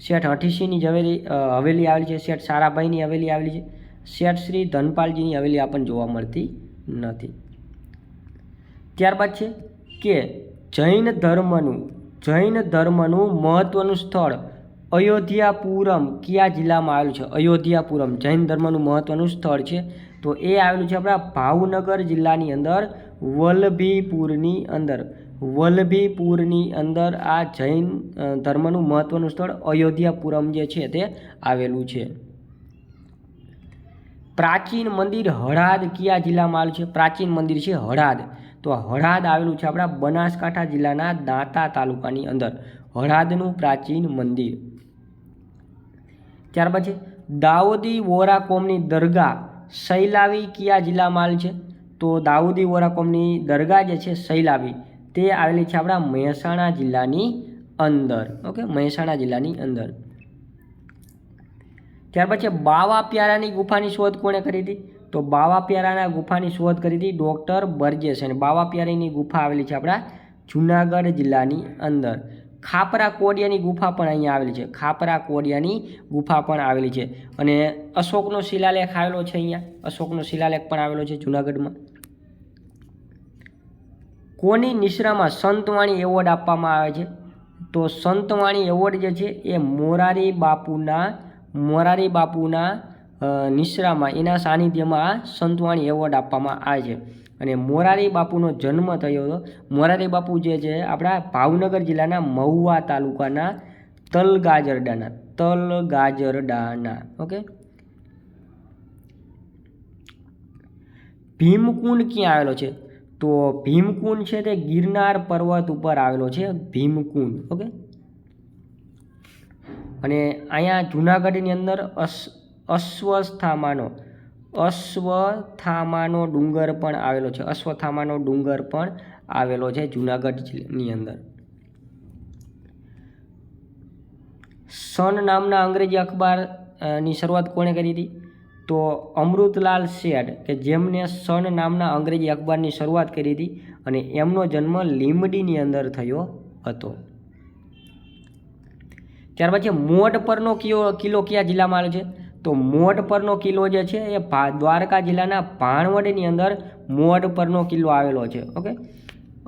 S1: શેઠ હઠીસિંહની હવેલી આવેલી છે, શેઠ સારાભાઈની હવેલી આવેલી છે, શેઠ શ્રી ધનપાલજીની હવેલી આપણને જોવા મળતી નથી. ત્યારબાદ છે કે જૈન ધર્મનું મહત્વનું સ્થળ અયોધ્યાપુરમ કયા જિલ્લામાં આવેલું છે? અયોધ્યાપુરમ જૈન ધર્મનું મહત્વનું સ્થળ છે તો એ આવેલું છે આપણા ભાવનગર જિલ્લાની અંદર વલભીપુરની અંદર આ જૈન ધર્મનું મહત્વનું સ્થળ અયોધ્યાપુરમ જે છે તે આવેલું છે. પ્રાચીન મંદિર હળાદ કયા જિલ્લામાં આવેલું છે? પ્રાચીન મંદિર છે હળાદ. તો હળાદ આવેલું છે આપણા બનાસકાંઠા જિલ્લાના દાંતા તાલુકાની અંદર, હળાદનું પ્રાચીન મંદિર. ત્યાર પછી દાઉદી વોરા કોમની દરગાહ સૈલાવી કયા જિલ્લામાં આવેલી છે? તો દાઉદી વોરા કોમની દરગાહ જે છે સૈલાવી તે આવેલી છે આપણા મહેસાણા જિલ્લાની અંદર. ઓકે, મહેસાણા જિલ્લાની અંદર. ત્યાર પછી બાવા પ્યારાની ગુફાની શોધ કોણે કરી હતી? તો બાવા પ્યારાના ગુફાની શોધ કરી હતી ડૉક્ટર બર્જેસ. અને બાવા પ્યારાની ગુફા આવેલી છે આપણા જુનાગઢ જિલ્લાની અંદર. ખાપરા કોડિયાની ગુફા પણ અહીંયા આવેલી છે. ખાપરા કોડિયાની ગુફા પણ આવેલી છે. અને અશોકનો શિલાલેખ આવેલો છે અહીંયા. અશોકનો શિલાલેખ પણ આવેલો છે જુનાગઢમાં. કોની નિશ્રામાં સંતવાણી એવોર્ડ આપવામાં આવે છે? તો સંતવાણી એવોર્ડ જે છે એ મોરારી બાપુના નિશ્રામાં એના સાનિધ્યમાં આ સંતવાણી એવોર્ડ આપવામાં આવે છે. અને મોરારી બાપુનો જન્મ થયો હતો. મોરારી બાપુ જે છે આપણા ભાવનગર જિલ્લાના મહુવા તાલુકાના તલગાજરડાના. ઓકે, ભીમકુંડ ક્યાં આવેલો છે? તો ભીમકુંડ છે તે ગિરનાર પર્વત ઉપર આવેલો છે ભીમકુંડ. ઓકે, અને અહીંયા જૂનાગઢની અંદર અશ્વત્થામાનો ડુંગર પણ આવેલો છે. અશ્વત્થામાનો ડુંગર પણ આવેલો છે જૂનાગઢની અંદર. સન નામના અંગ્રેજી અખબારની શરૂઆત કોણે કરી હતી? તો અમૃતલાલ શેઠ, કે જેમને સન નામના અંગ્રેજી અખબારની શરૂઆત કરી હતી. અને એમનો જન્મ લીંબડીની અંદર થયો હતો. ત્યાર પછી મોઢ પરનો કિલ્લો કયા જિલ્લામાં આવેલો છે? તો મોઢ પરનો કિલ્લો જે છે એ દ્વારકા જિલ્લાના ભાણવડની અંદર મોઢ પરનો કિલ્લો આવેલો છે. ઓકે,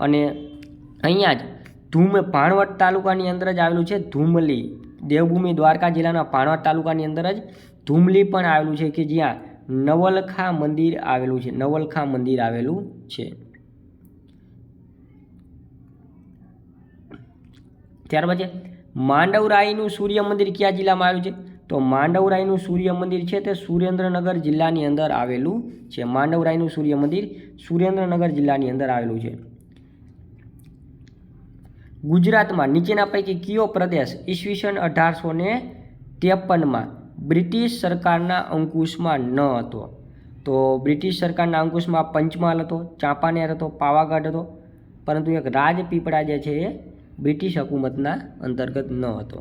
S1: અને અહીંયા જ ભાણવડ તાલુકાની અંદર જ આવેલું છે ધુમલી. દેવભૂમિ દ્વારકા જિલ્લાના ભાણવડ તાલુકાની અંદર જ ધુમલી પણ આવેલું છે, કે જ્યાં નવલખા મંદિર આવેલું છે. નવલખા મંદિર આવેલું છે. ત્યાર પછી માંડવરાયનું સૂર્ય મંદિર કયા જિલ્લામાં આવેલું છે? તો માંડવરાયનું સૂર્ય મંદિર છે તે સુરેન્દ્રનગર જિલ્લાની અંદર આવેલું છે. માંડવરાયનું સૂર્ય મંદિર સુરેન્દ્રનગર જિલ્લાની અંદર આવેલું છે. ગુજરાતમાં નીચેના પૈકી કયો પ્રદેશ ઈસવીસન 1853માં બ્રિટિશ સરકારના અંકુશમાં ન હતો? તો બ્રિટિશ સરકારના અંકુશમાં પંચમહાલ હતો, ચાંપાનેર હતો, પાવાગઢ હતો, પરંતુ એક રાજપીપળા જે છે એ બ્રિટિશ હુકુમતના અંતર્ગત ન હતો.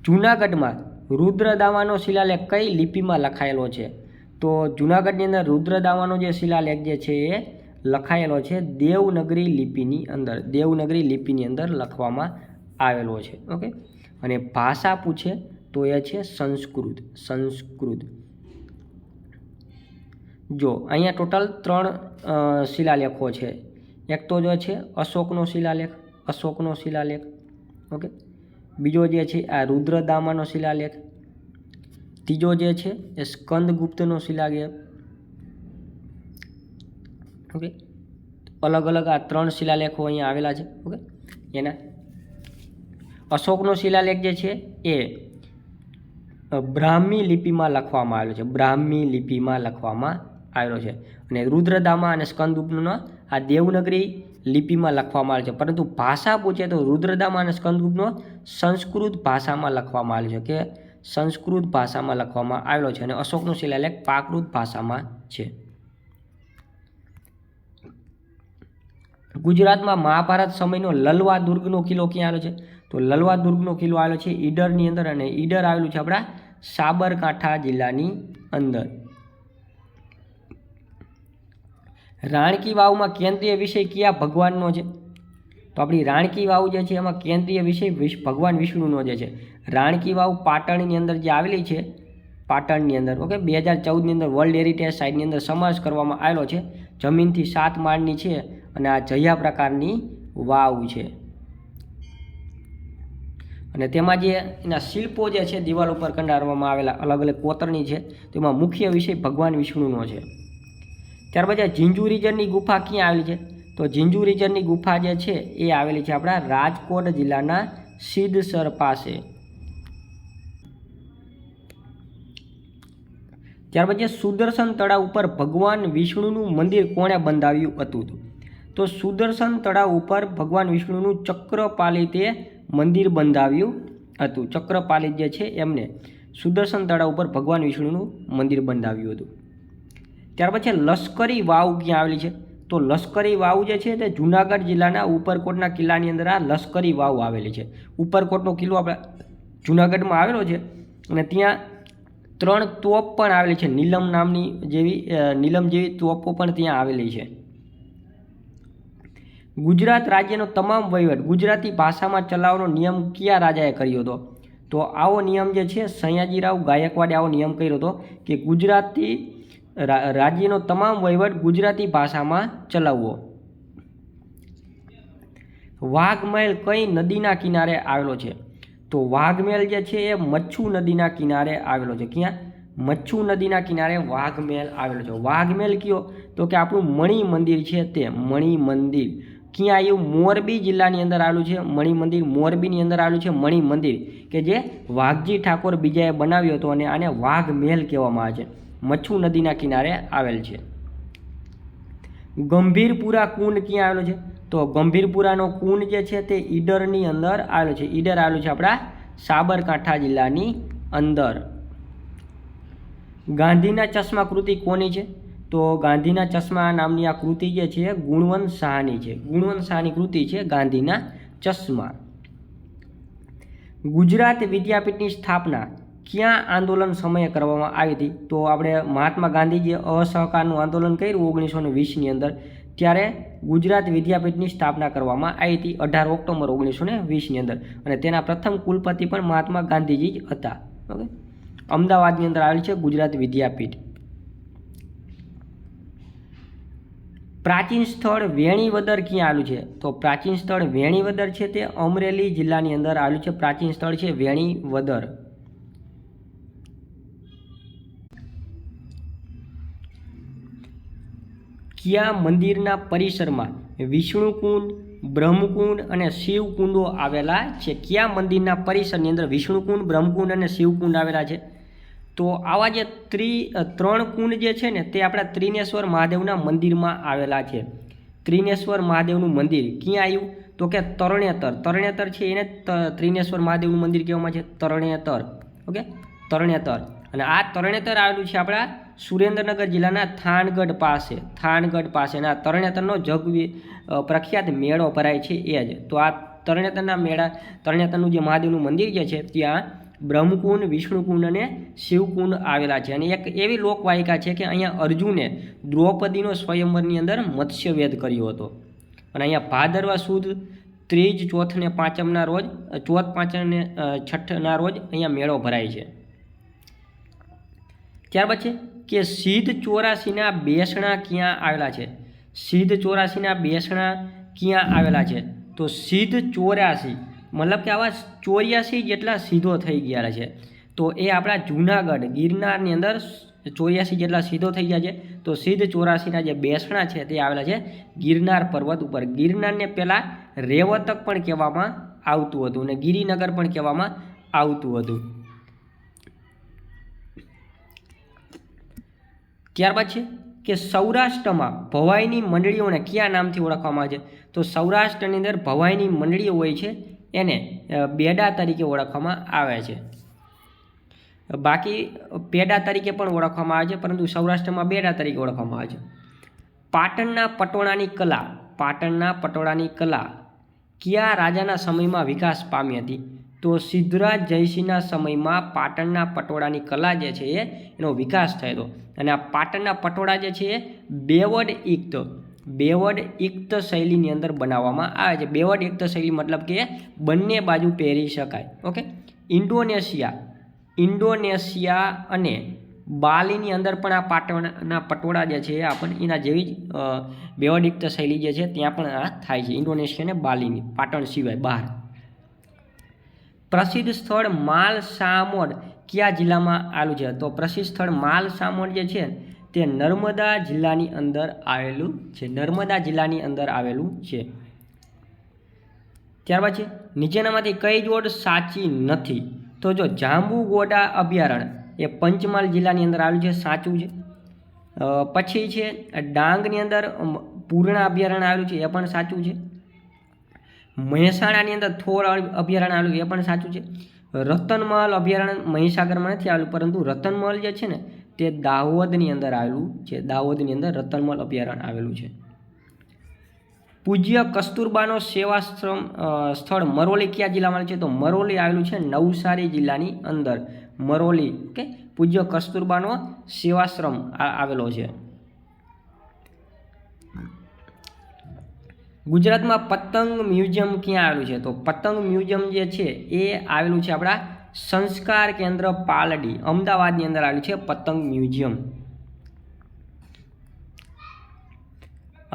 S1: જૂનાગઢમાં રુદ્રદાવાનો શિલાલેખ કઈ લિપિમાં લખાયેલો છે? તો જૂનાગઢની અંદર રુદ્રદાવાનો જે શિલાલેખ જે છે એ લખાયેલો છે દેવનગરી લિપિની અંદર. દેવનગરી લિપિની અંદર લખવામાં આવેલો છે. ઓકે, અને ભાષા પૂછે તો એ છે સંસ્કૃત. જો અહીંયા ટોટલ 3 શિલાલેખો છે. એક તો જો છે અશોકનો શિલાલેખ. ઓકે, બીજો જે છે આ રુદ્રદામાનો શિલાલેખ. ત્રીજો જે છે એ સ્કંદગુપ્તનો શિલાલેખ. ઓકે, અલગ અલગ આ 3 શિલાલેખો અહીંયા આવેલા છે. ઓકે, એના અશોકનો શિલાલેખ જે છે એ બ્રાહ્મી લિપિમાં લખવામાં આવેલો છે. બ્રાહ્મી લિપિમાં લખવામાં આવેલો છે. અને રુદ્રદામા અને સ્કંદગુપ્તનો આ દેવનગરી લિપિમાં લખવામાં આવે છે. પરંતુ ભાષા પૂછે તો રુદ્રદામા અને સ્કંદગુપ્તનો સંસ્કૃત ભાષામાં લખવામાં આવેલો છે, કે સંસ્કૃત ભાષામાં લખવામાં આવેલો છે. અને અશોકનો શિલાલેખ પ્રાકૃત ભાષામાં છે. ગુજરાતમાં મહાભારત સમયનો લલવા દુર્ગનો કિલ્લો ક્યાં આવેલો છે? તો લલવા દુર્ગનો કિલ્લો આવેલો છે ઈડરની અંદર. અને ઈડર આવેલું છે આપણા સાબરકાંઠા જિલ્લાની અંદર. રાણકી વાવમાં કેન્દ્રીય વિષય કયા ભગવાનનો છે? તો આપણી રાણકી વાવ જે છે એમાં કેન્દ્રીય વિષય ભગવાન વિષ્ણુનો જે છે. રાણકી વાવ પાટણની અંદર જે આવેલી છે, પાટણની અંદર. ઓકે, 2014ની અંદર વર્લ્ડ હેરિટેજ સાઇટની અંદર સમાવેશ કરવામાં આવેલો છે. જમીનથી 7 માળની છે અને આ જયા પ્રકારની વાવ છે. અને તેમાં જે એના શિલ્પો જે છે દિવાલ ઉપર કંડારવામાં આવેલા અલગ અલગ કોતરણી છે, તેમાં મુખ્ય વિષય ભગવાન વિષ્ણુનો છે. ત્યાર પછી ઝીંઝુ રીજનની ગુફા ક્યાં આવેલી છે? તો ઝીંઝુ રીજનની ગુફા જે છે એ આવેલી છે આપણા રાજકોટ જિલ્લાના સિદ્ધસર પાસે. ત્યાર પછી સુદર્શન તળાવ ઉપર ભગવાન વિષ્ણુનું મંદિર કોણે બંધાવ્યું હતું? તો સુદર્શન તળાવ ઉપર ભગવાન વિષ્ણુનું ચક્રપાલિતે મંદિર બંધાવ્યું હતું. ચક્રપાલિત જે છે એમને સુદર્શન તળાવ ઉપર ભગવાન વિષ્ણુનું મંદિર બંધાવ્યું હતું. ત્યાર પછી લશ્કરી વાવ ક્યાં આવેલી છે? તો લશ્કરી વાવ જે છે તે જૂનાગઢ જિલ્લાના ઉપરકોટના કિલ્લાની અંદર આ લશ્કરી વાવ આવેલી છે. ઉપરકોટનો કિલ્લો આપણે જૂનાગઢમાં આવેલો છે અને ત્યાં 3 તોપ પણ આવેલી છે. નીલમ નામની નીલમ જેવી તોપો પણ ત્યાં આવેલી છે. ગુજરાત રાજ્યનો તમામ વહીવટ ગુજરાતી ભાષામાં ચલાવવાનો નિયમ કયા રાજાએ કર્યો હતો? તો આવો નિયમ જે છે સયાજીરાવ ગાયકવાડે આવો નિયમ કર્યો હતો કે ગુજરાતી રાજ્યનો તમામ વહીવટ ગુજરાતી ભાષામાં ચલાવવો. વાઘમેલ કઈ નદીના કિનારે આવેલો છે? તો વાઘમેલ જે છે એ મચ્છુ નદીના કિનારે આવેલો છે. ક્યાં? મચ્છુ નદીના કિનારે વાઘમેલ આવેલો છે. વાઘમેલ કયો? તો કે આપણું મણિ મંદિર છે તે મણિ મંદિર ક્યાં આવ્યું? મોરબી જિલ્લાની અંદર આવેલું છે મણિ મંદિર. મોરબીની અંદર આવેલું છે મણિ મંદિર કે જે વાઘજી ઠાકોર બીજાએ બનાવ્યો હતો અને આને વાઘમેલ કહેવામાં આવે છે. મચ્છુ નદીના કિનારે આવેલ છે. ગંભીરપુરા કુંડ ક્યાં આવેલો છે? તો ગંભીરપુરાનો કુંડ જે છે તે ઈડરની અંદર આવેલો છે. ઈડર આવેલું છે આપણા સાબરકાંઠા જિલ્લાની અંદર. ગાંધીના ચશ્મા કૃતિ કોની છે? તો ગાંધીના ચશ્મા નામની આ કૃતિ જે છે ગુણવંત શાહની છે. ગુણવંત શાહની કૃતિ છે ગાંધીના ચશ્મા. ગુજરાત વિદ્યાપીઠની સ્થાપના ક્યાં આંદોલન સમયે કરવામાં આવી હતી? તો આપણે મહાત્મા ગાંધીજીએ અસહકારનું આંદોલન કર્યું 1920ની અંદર, ત્યારે ગુજરાત વિદ્યાપીઠની સ્થાપના કરવામાં આવી હતી 18 ઓક્ટોબર 1920ની અંદર અને તેના પ્રથમ કુલપતિ પણ મહાત્મા ગાંધીજી જ હતા. ઓકે, અમદાવાદની અંદર આવેલ છે ગુજરાત વિદ્યાપીઠ. પ્રાચીન સ્થળ વેણીવદર ક્યાં આવેલું છે? તો પ્રાચીન સ્થળ વેણીવદર છે તે અમરેલી જિલ્લાની અંદર આવેલું છે. પ્રાચીન સ્થળ છે વેણીવદર. કયા મંદિરના પરિસરમાં વિષ્ણુકુંડ, બ્રહ્મકુંડ અને શિવકુંડો આવેલા છે? કયા મંદિરના પરિસરની અંદર વિષ્ણુકુંડ, બ્રહ્મકુંડ અને શિવકુંડ આવેલા છે? તો આવા જે 3 કુંડ જે છે ને તે આપણા ત્રિનેશ્વર મહાદેવના મંદિરમાં આવેલા છે. ત્રિનેશ્વર મહાદેવનું મંદિર ક્યાં આવ્યું? તો કે તરણેતર. તરણેતર છે એને ત્રિનેશ્વર મહાદેવનું મંદિર કહેવામાં છે તરણેતર. ઓકે, તરણેતર. અને આ તરણેતર આવેલું છે આપણા સુરેન્દ્રનગર જિલ્લાના થાનગઢ પાસે. થાનગઢ પાસે અને આ તરણેતરનો પ્રખ્યાત મેળો ભરાય છે એ જ. તો આ તરણેતરનું જે મહાદેવનું મંદિર જે છે ત્યાં બ્રહ્મકુંડ, વિષ્ણુકુંડ અને શિવકુંડ આવેલા છે. અને એક એવી લોકવાયકા છે કે અહીંયા અર્જુને દ્રૌપદીનો સ્વયંવરની અંદર મત્સ્યવેદ કર્યો હતો. અને અહીંયા ભાદરવા સુદ ત્રીજ, ચોથ ને પાંચમના રોજ, ચોથ, પાંચમ ને છઠ્ઠના રોજ અહીંયા મેળો ભરાય છે. ત્યાર પછી કે સિદ્ધ 84ના બેસણા ક્યાં આવેલા છે? સિદ્ધ 84ના બેસણા ક્યાં આવેલા છે? તો સિદ્ધ 84 મતલબ કે આવા 84 જેટલા સિદ્ધો થઈ ગયા છે. તો એ આપણા જૂનાગઢ ગિરનારની અંદર 84 જેટલા સિદ્ધો થઈ ગયા છે. તો સિદ્ધ 84ના જે બેસણા છે તે આવેલા છે ગિરનાર પર્વત ઉપર. ગિરનારને પહેલાં રેવતક પણ કહેવામાં આવતું હતું અને ગિરિનગર પણ કહેવામાં આવતું હતું. ત્યારબાદ છે કે સૌરાષ્ટ્રમાં ભવાઈની મંડળીઓને કયા નામથી ઓળખવામાં આવે છે? તો સૌરાષ્ટ્રની અંદર ભવાઈની મંડળીઓ હોય છે એને બેડા તરીકે ઓળખવામાં આવે છે. બાકી પેડા તરીકે પણ ઓળખવામાં આવે છે, પરંતુ સૌરાષ્ટ્રમાં બેડા તરીકે ઓળખવામાં આવે છે. પાટણના પટોળાની કલા કયા રાજાના સમયમાં વિકાસ પામી હતી? તો સિદ્ધરાજ જયસિંહના સમયમાં પાટણના પટોળાની કલા જે છે એનો વિકાસ થયો હતો. અને આ પાટણના પટોળા જે છે એ બેવડ ઇક્ત શૈલીની અંદર બનાવવામાં આવે છે. બેવડ ઇક્ત શૈલી મતલબ કે બંને બાજુ પહેરી શકાય. ઓકે, ઇન્ડોનેશિયા અને બાલીની અંદર પણ આ પાટણના પટોળા જે છે આપણને એના જેવી જ બેવડ ઇક્ત શૈલી જે છે ત્યાં પણ આ થાય છે. ઇન્ડોનેશિયા અને બાલીની, પાટણ સિવાય બહાર. પ્રસિદ્ધ સ્થળ માલસામોડ કયા જિલ્લામાં આવેલું છે? તો પ્રસિદ્ધ સ્થળ માલસામોડ જે છે તે નર્મદા જિલ્લાની અંદર આવેલું છે. નર્મદા જિલ્લાની અંદર આવેલું છે. ત્યારબાદ છે નીચેનામાંથી કઈ જોડ સાચી નથી? તો જો જાંબુઘોડા અભયારણ્ય એ પંચમહાલ જિલ્લાની અંદર આવેલું છે, સાચું છે. પછી છે ડાંગની અંદર પૂર્ણા અભયારણ્ય આવેલું છે, એ પણ સાચું છે. મહેસાણાની અંદર થોર અભયારણ્ય આવેલું એ પણ સાચું છે. રતનમહલ અભયારણ્ય મહીસાગરમાં નથી આવેલું, પરંતુ રતનમહલ જે છે ને તે દાહોદની અંદર આવેલું છે. દાહોદની અંદર રતનમહલ અભયારણ્ય આવેલું છે. પૂજ્ય કસ્તુરબાનો સેવાશ્રમ સ્થળ મરોલી કયા જિલ્લામાં છે? તો મરોલી આવેલું છે નવસારી જિલ્લાની અંદર. મરોલી, ઓકે. પૂજ્ય કસ્તુરબાનો સેવાશ્રમ આવેલો છે. ગુજરાતમાં પતંગ મ્યુઝિયમ ક્યાં આવેલું છે? તો પતંગ મ્યુઝિયમ જે છે એ આવેલું છે આપણા સંસ્કાર કેન્દ્ર પાલડી, અમદાવાદની અંદર આવેલું છે પતંગ મ્યુઝિયમ.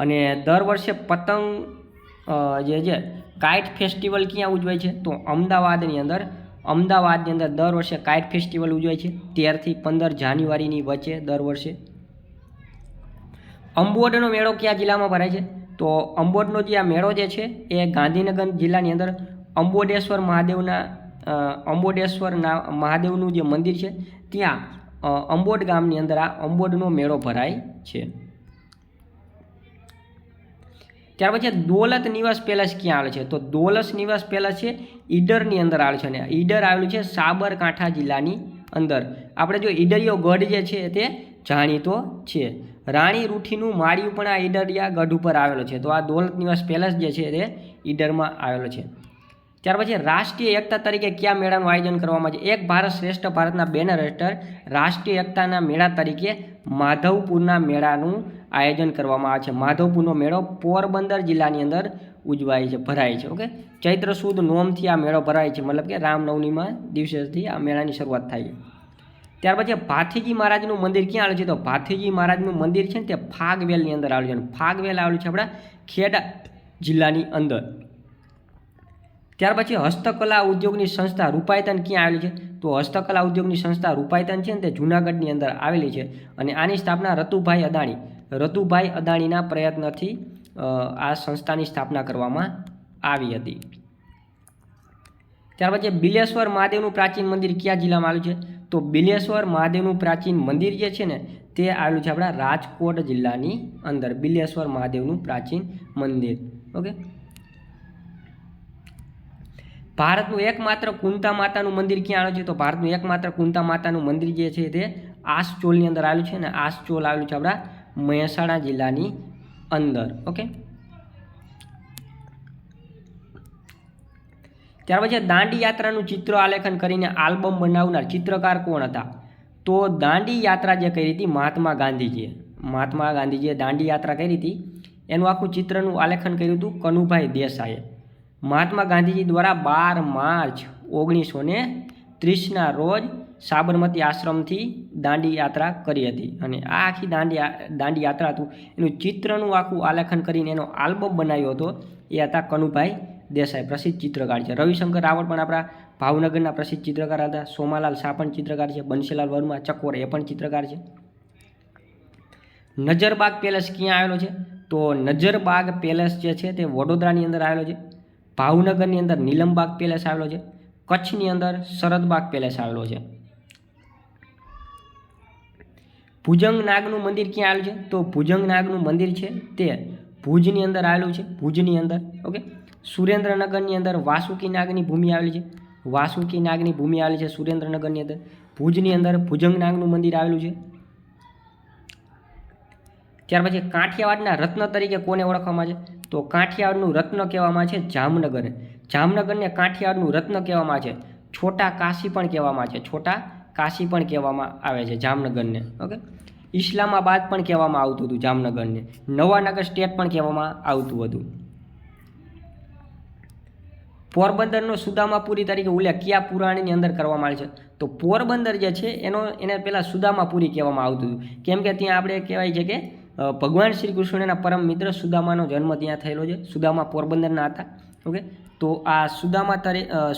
S1: અને દર વર્ષે પતંગ જે છે કાઇટ ફેસ્ટિવલ ક્યાં ઉજવાય છે? તો અમદાવાદની અંદર દર વર્ષે કાઇટ ફેસ્ટિવલ ઉજવાય છે 13 થી 15 જાન્યુઆરીની વચ્ચે દર વર્ષે. અંબોડનો મેળો કયા જિલ્લામાં ભરાય છે? તો અંબોડનો જે આ મેળો જે છે એ ગાંધીનગર જિલ્લાની અંદર અંબોડેશ્વર મહાદેવનું જે મંદિર છે ત્યાં અંબોડ ગામની અંદર આ અંબોડનો મેળો ભરાય છે. ત્યાર પછી દોલત નિવાસ પેલેસ ક્યાં આવેલું છે? તો દોલત નિવાસ પેલેસ છે ઈડરની અંદર આવેલું છે. અને ઈડર આવેલું છે સાબરકાંઠા જિલ્લાની અંદર. આપણે જો ઈડરિયો ગઢ જે છે તે જાણીતો છે. રાણી રૂઠીનું માળિયું પણ આ ઈડરિયા ગઢ ઉપર આવેલો છે. તો આ દોલત નિવાસ પેલેસ જે છે તે ઈડરમાં આવેલો છે. ત્યાર પછી રાષ્ટ્રીય એકતા તરીકે કયા મેળાનું આયોજન કરવામાં આવે છે? એક ભારત શ્રેષ્ઠ ભારતના બેનર હેઠળ રાષ્ટ્રીય એકતાના મેળા તરીકે માધવપુરના મેળાનું આયોજન કરવામાં આવે છે. માધવપુરનો મેળો પોરબંદર જિલ્લાની અંદર ઉજવાય છે, ભરાય છે. ઓકે. ચૈત્ર સુદ નોમથી આ મેળો ભરાય છે, મતલબ કે રામનવમીમાં દિવસેથી આ મેળાની શરૂઆત થાય છે. ત્યાર પછી ભાથીજી મહારાજનું મંદિર ક્યાં આવેલું છે? તો ભાથીજી મહારાજનું મંદિર છે ને તે ફાગવેલની અંદર આવેલું છે. ફાગવેલ આવેલું છે આપણા ખેડા જિલ્લાની અંદર. ત્યાર પછી હસ્તકલા ઉદ્યોગની સંસ્થા રૂપાયતન ક્યાં આવેલી છે? તો હસ્તકલા ઉદ્યોગની સંસ્થા રૂપાયતન છે ને તે જૂનાગઢની અંદર આવેલી છે. અને આની સ્થાપના રતુભાઈ અદાણીના પ્રયત્નથી આ સંસ્થાની સ્થાપના કરવામાં આવી હતી. ત્યાર પછી બિલેશ્વર મહાદેવનું પ્રાચીન મંદિર કયા જિલ્લામાં આવેલું છે? તો બિલેશ્વર મહાદેવનું પ્રાચીન મંદિર જે છે ને તે આવેલું છે આપણા રાજકોટ જિલ્લાની અંદર. બિલેશ્વર મહાદેવનું પ્રાચીન મંદિર. ઓકે. ભારતનું એકમાત્ર કુંતા માતાનું મંદિર ક્યાં આવેલું છે? તો ભારતનું એકમાત્ર કુંતા માતાનું મંદિર જે છે તે આસચોલની અંદર આવેલું છે. અને આસચોલ આવેલું છે આપણા મહેસાણા જિલ્લાની અંદર. ઓકે. ત્યાર પછી દાંડી યાત્રાનું ચિત્ર આલેખન કરીને આલ્બમ બનાવનાર ચિત્રકાર કોણ હતા? તો દાંડી યાત્રા જે કરી હતી મહાત્મા ગાંધીજીએ દાંડી યાત્રા કરી હતી એનું આખું ચિત્રનું આલેખન કર્યું હતું કનુભાઈ દેસાઈએ. મહાત્મા ગાંધીજી દ્વારા 12 માર્ચ 1930ના રોજ સાબરમતી આશ્રમથી દાંડી યાત્રા કરી હતી. અને આ આખી દાંડી યાત્રા હતું એનું ચિત્રનું આખું આલેખન કરીને એનો આલ્બમ બનાવ્યો હતો એ હતા કનુભાઈ દેસાઈ, પ્રસિદ્ધ ચિત્રકાર છે. રવિશંકર રાવળ પણ આપણા ભાવનગરના પ્રસિદ્ધ ચિત્રકાર હતા. સોમાલાલ શાહ પણ ચિત્રકાર છે. બંસીલાલ વર્મા ચકોર એ પણ ચિત્રકાર છે. નજરબાગ પેલેસ ક્યાં આવેલો છે? તો નજરબાગ પેલેસ જે છે તે વડોદરાની અંદર આવેલો છે. ભાવનગરની અંદર નીલમબાગ પેલેસ આવેલો છે. કચ્છની અંદર શરદબાગ પેલેસ આવેલો છે. ભુજંગ નાગનું મંદિર ક્યાં આવેલું છે? તો ભુજંગ નાગનું મંદિર છે તે ભુજની અંદર આવેલું છે. ભુજની અંદર. ઓકે. સુરેન્દ્રનગરની અંદર વાસુકી નાગની ભૂમિ આવેલી છે. સુરેન્દ્રનગરની અંદર. ભુજની અંદર ભુજંગ નાગનું મંદિર આવેલું છે. ત્યાર પછી કાઠિયાવાડના રત્ન તરીકે કોને ઓળખવામાં છે? તો કાઠિયાવાડનું રત્ન કહેવામાં છે જામનગર. જામનગરને કાઠિયાવાડનું રત્ન કહેવામાં છે. છોટા કાશી પણ કહેવામાં આવે છે જામનગરને. ઓકે. ઇસ્લામાબાદ પણ કહેવામાં આવતું હતું જામનગરને. નવાનગર સ્ટેટ પણ કહેવામાં આવતું હતું. પોરબંદરનો સુદામાપુરી તરીકે ઉલ્લેખ કયા પુરાણની અંદર કરવામાં આવે છે? તો પોરબંદર જે છે એને પહેલાં સુદામાપુરી કહેવામાં આવતું હતું. કેમ કે ત્યાં આપણે કહેવાય છે કે ભગવાન શ્રી કૃષ્ણના પરમ મિત્ર સુદામાનો જન્મ ત્યાં થયેલો છે. સુદામા પોરબંદરના હતા. ઓકે. તો આ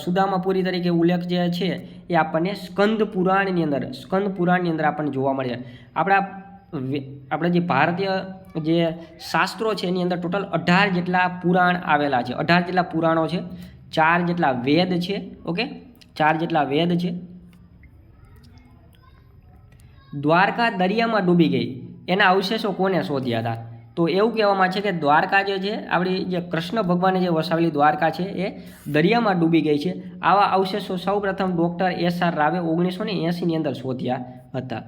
S1: સુદામાપુરી તરીકે ઉલ્લેખ જે છે એ આપણને સ્કંદ પુરાણની અંદર આપણને જોવા મળે છે. આપણે જે ભારતીય જે શાસ્ત્રો છે એની અંદર ટોટલ 18 જેટલા પુરાણ આવેલા છે. 18 જેટલા પુરાણો છે. 4 જેટલા વેદ છે. ઓકે. 4 જેટલા વેદ છે. દ્વારકા દરિયામાં ડૂબી ગઈ એના અવશેષો કોને શોધ્યા હતા? તો એવું કહેવામાં છે કે દ્વારકા જે છે આપણી જે કૃષ્ણ ભગવાને જે વસાવેલી દ્વારકા છે એ દરિયામાં ડૂબી ગઈ છે. આવા અવશેષો સૌપ્રથમ ડૉક્ટર SR રાવે 1980ની અંદર શોધ્યા હતા.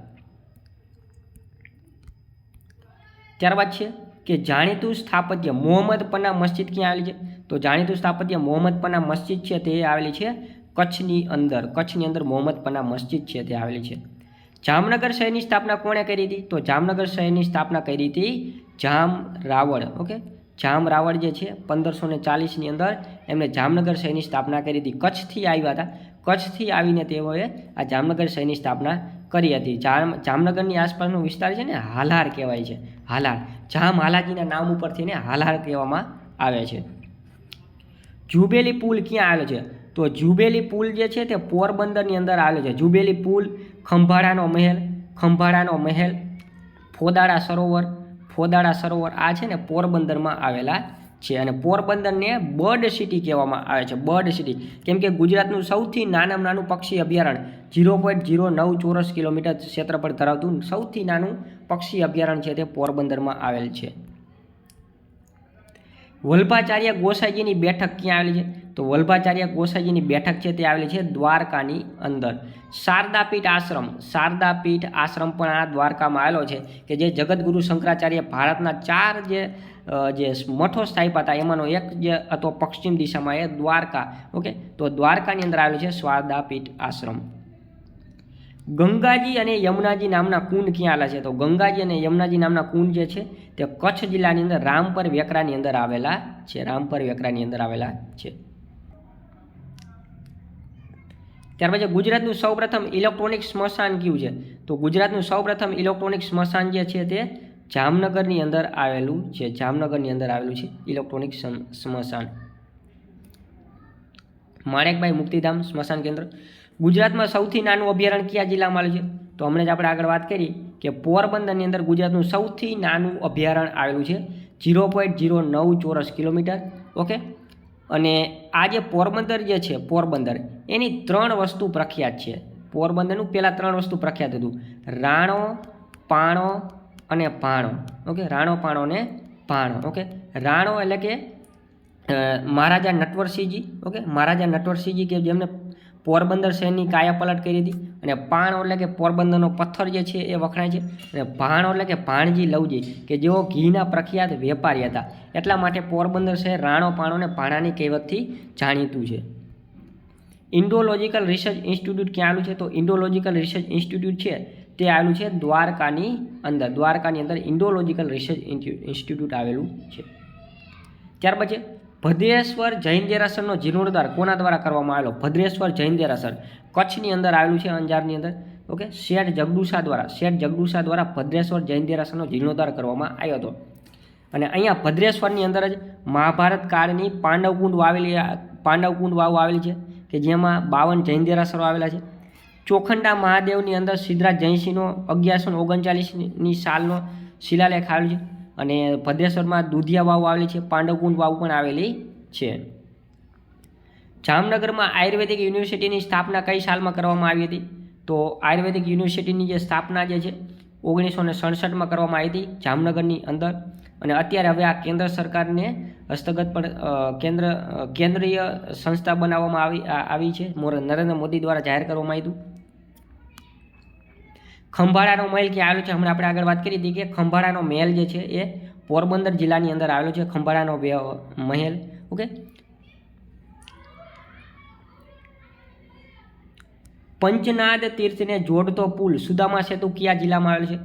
S1: ત્યારબાદ છે કે જાણીતું સ્થાપત્ય મોહમ્મદ પન્ના મસ્જિદ ક્યાં આવેલી છે? તો જાણીતું સ્થાપત્ય મોહમ્મદ પન્ના મસ્જિદ છે તે આવેલી છે કચ્છની અંદર મોહમ્મદ પન્ના મસ્જિદ છે તે આવેલી છે. જામનગર શહેરની સ્થાપના કોણે કરી હતી? તો જામનગર શહેરની સ્થાપના કરી હતી જામ રાવળ. ઓકે, જામ રાવળ જે છે 1540ની અંદર એમણે જામનગર શહેરની સ્થાપના કરી હતી. કચ્છથી આવ્યા હતા. કચ્છથી આવીને તેઓએ આ જામનગર શહેરની સ્થાપના કરી હતી. જામનગરની આસપાસનો વિસ્તાર છે ને હાલાર કહેવાય છે. હાલાર, જામ હાલાજીના નામ ઉપરથી ને હાલાર કહેવામાં આવે છે. જુબેલી પુલ ક્યાં આવેલો છે? તો જુબેલી પુલ જે છે તે પોરબંદરની અંદર આવેલો છે. જુબેલી પુલ, ખંભાળાનો મહેલ, ફોદાળા સરોવર આ છે ને પોરબંદરમાં આવેલા છે. અને પોરબંદરને બર્ડ સિટી કહેવામાં આવે છે. બર્ડ સિટી કેમ કે ગુજરાતનું સૌથી નાનામાં નાનું પક્ષી અભયારણ્ય 0.09 ચોરસ કિલોમીટર ક્ષેત્રફળ ધરાવતું સૌથી નાનું પક્ષી અભયારણ્ય છે તે પોરબંદરમાં આવેલ છે. વલ્ભાચાર્ય ગોસાઈજીની બેઠક ક્યાં આવેલી છે? તો વલ્ભાચાર્ય ગોસાઈજીની બેઠક છે તે આવેલી છે દ્વારકાની અંદર. શારદાપીઠ આશ્રમ પણ આ દ્વારકામાં આવેલો છે કે જે જગતગુરુ શંકરાચાર્ય ભારતના 4 જે મઠો સ્થાપ્યા હતા એમાંનો એક જે હતો પશ્ચિમ દિશામાં એ દ્વારકા. ઓકે, તો દ્વારકાની અંદર આવેલું છે શારદાપીઠ આશ્રમ. ગંગાજી અને યમુનાજી નામના કુંડ ક્યાં આવેલા છે? તો ગંગાજી અને યમુનાજી નામના કુંડ જે છે તે કચ્છ જિલ્લાની અંદર રામપર વેકરાની અંદર આવેલા છે. ત્યાર પછી ગુજરાતનું સૌપ્રથમ ઇલેક્ટ્રોનિક સ્મશાન કયું છે? તો ગુજરાતનું સૌપ્રથમ ઇલેક્ટ્રોનિક સ્મશાન જે છે તે જામનગરની અંદર આવેલું છે. ઇલેક્ટ્રોનિક સ્મશાન માણેકભાઈ મુક્તિધામ સ્મશાન કેન્દ્ર. ગુજરાતમાં સૌથી નાનું અભયારણ્ય કયા જિલ્લામાં આવેલું છે? તો હમણાં જ આપણે આગળ વાત કરી કે પોરબંદરની અંદર ગુજરાતનું સૌથી નાનું અભયારણ્ય આવેલું છે 0.09 ચોરસ કિલોમીટર. ઓકે, અને આ જે પોરબંદર જે છે એની 3 વસ્તુ પ્રખ્યાત છે. પોરબંદરનું પહેલાં 3 વસ્તુ પ્રખ્યાત હતું: રાણો, પાણો અને ભાણો. ઓકે, રાણો, પાણો અને ભાણો. ઓકે, રાણો એટલે કે મહારાજા નટવરસિંહજી કે જેમને પોરબંદર શહેરની કાયા પલટ કરી હતી. અને પાણો એટલે કે પોરબંદરનો પથ્થર જે છે એ વખણાય છે. અને ભાણો એટલે કે ભાણજી લવજી કે જેઓ ઘીના પ્રખ્યાત વેપારી હતા. એટલા માટે પોરબંદર શહેર રાણો, પાણો અને ભાણાની કહેવતથી જાણીતું છે. ઇન્ડોલોજિકલ રિસર્ચ ઇન્સ્ટિટ્યૂટ ક્યાં આવેલું છે? તો ઇન્ડોલોજિકલ રિસર્ચ ઇન્સ્ટિટ્યૂટ છે તે આવેલું છે દ્વારકાની અંદર ઇન્ડોલોજિકલ રિસર્ચ ઇન્સ્ટિટ્યૂટ આવેલું છે. ત્યાર પછી ભદ્રેશ્વર જૈન દેરાસરનો જીર્ણોદ્ધાર કોના દ્વારા કરવામાં આવેલો? ભદ્રેશ્વર જૈન દેરાસર કચ્છની અંદર આવેલું છે, અંજારની અંદર. ઓકે, શેઠ જગદુશા દ્વારા ભદ્રેશ્વર જૈન દેરાસરનો જીર્ણોદ્ધાર કરવામાં આવ્યો હતો. અને અહીંયા ભદ્રેશ્વરની અંદર જ મહાભારત કાળની પાંડવકુંડ વાવ આવેલી છે કે જેમાં 52 જૈન દેરાસરો આવેલા છે. ચોખંડા મહાદેવની અંદર સિદ્ધરાજ જયસિંહનો 1139ની સાલનો શિલાલેખ આવેલો છે. અને ભદ્રેશ્વરમાં દુધિયા વાવ આવેલી છે, પાંડવકુંડ વાવ પણ આવેલી છે. જામનગરમાં આયુર્વેદિક યુનિવર્સિટીની સ્થાપના કઈ સાલમાં કરવામાં આવી હતી? તો આયુર્વેદિક યુનિવર્સિટીની જે સ્થાપના જે છે 1967માં કરવામાં આવી હતી જામનગરની અંદર. અને અત્યારે હવે આ કેન્દ્ર સરકારને હસ્તગત પણ કેન્દ્રીય સંસ્થા બનાવવામાં આવી છે. નરેન્દ્ર મોદી દ્વારા જાહેર કરવામાં આવ્યું. ખંભાળાનો મહેલ ક્યાં આવેલો છે? હમણાં આપણે આગળ વાત કરી હતી કે ખંભાળાનો મહેલ જે છે એ પોરબંદર જિલ્લાની અંદર આવેલો છે. ખંભાળાનો મહેલ. ઓકે, પંચનાદ તીર્થને જોડતો પુલ સુદામા સેતુ કયા જિલ્લામાં આવેલો છે?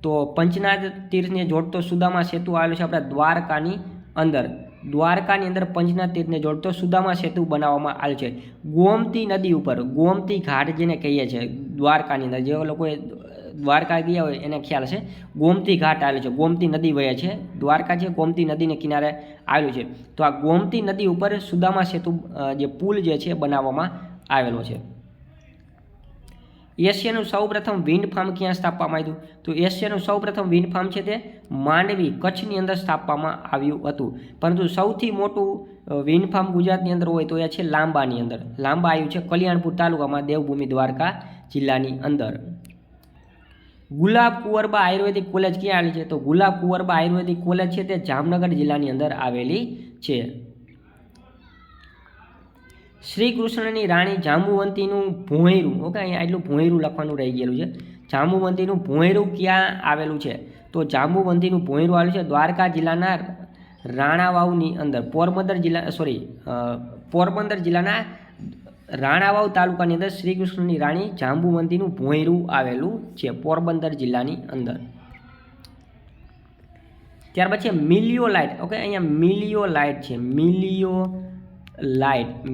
S1: તો પંચનાદ તીર્થને જોડતો સુદામા સેતુ આવેલો છે આપણા દ્વારકાની અંદર. પંચનાદ તીર્થને જોડતો સુદામા સેતુ બનાવવામાં આવેલ છે ગોમતી નદી ઉપર. ગોમતી ઘાટ જેને કહીએ છીએ દ્વારકાની અંદર, જે લોકોએ દ્વારકા ગયા હોય એને ખ્યાલ છે. ગોમતી ઘાટ આવેલો છે, ગોમતી નદી વહે છે. દ્વારકા છે ગોમતી નદીને કિનારે આવેલું છે. તો આ ગોમતી નદી ઉપર સુદામા સેતુ જે પુલ જે છે બનાવવામાં આવેલો છે. એશિયાનું સૌપ્રથમ વિન્ડ ફાર્મ ક્યાં સ્થાપવામાં આવ્યું? તો એશિયાનું સૌપ્રથમ વિન્ડ ફાર્મ છે તે માંડવી કચ્છની અંદર સ્થાપવામાં આવ્યું હતું. પરંતુ સૌથી મોટું વિન્ડ ફાર્મ ગુજરાતની અંદર હોય તો એ છે લાંબાની અંદર. લાંબા આવ્યું છે કલ્યાણપુર તાલુકામાં, દેવભૂમિ દ્વારકા જિલ્લાની અંદર. ગુલાબ કુંવરબા આયુર્વેદિક કોલેજ ક્યાં આવેલી છે? તો ગુલાબ કુંવરબા આયુર્વેદિક કોલેજ છે તે જામનગર જિલ્લાની અંદર આવેલી છે. શ્રી કૃષ્ણની રાણી જાંબુવંતીનું ભોંયરું, ઓકે, અહીંયા એટલું ભોંયરું લખવાનું રહી ગયેલું છે. જાંબુવંતીનું ભોંયરું ક્યાં આવેલું છે? તો જાંબુવંતીનું ભોંયરું આવેલું છે દ્વારકા જિલ્લાના રાણાવાવની અંદર. પોરબંદર જિલ્લાના રાણાવાવ તાલુકાની અંદર શ્રી કૃષ્ણની રાણી જાંબુવંતીનું ભોંયરું આવેલું છે પોરબંદર જિલ્લાની અંદર. ત્યાર પછી મિલિયોલાઇટ, ઓકે, અહીંયા મિલિયોલાઇટ છે.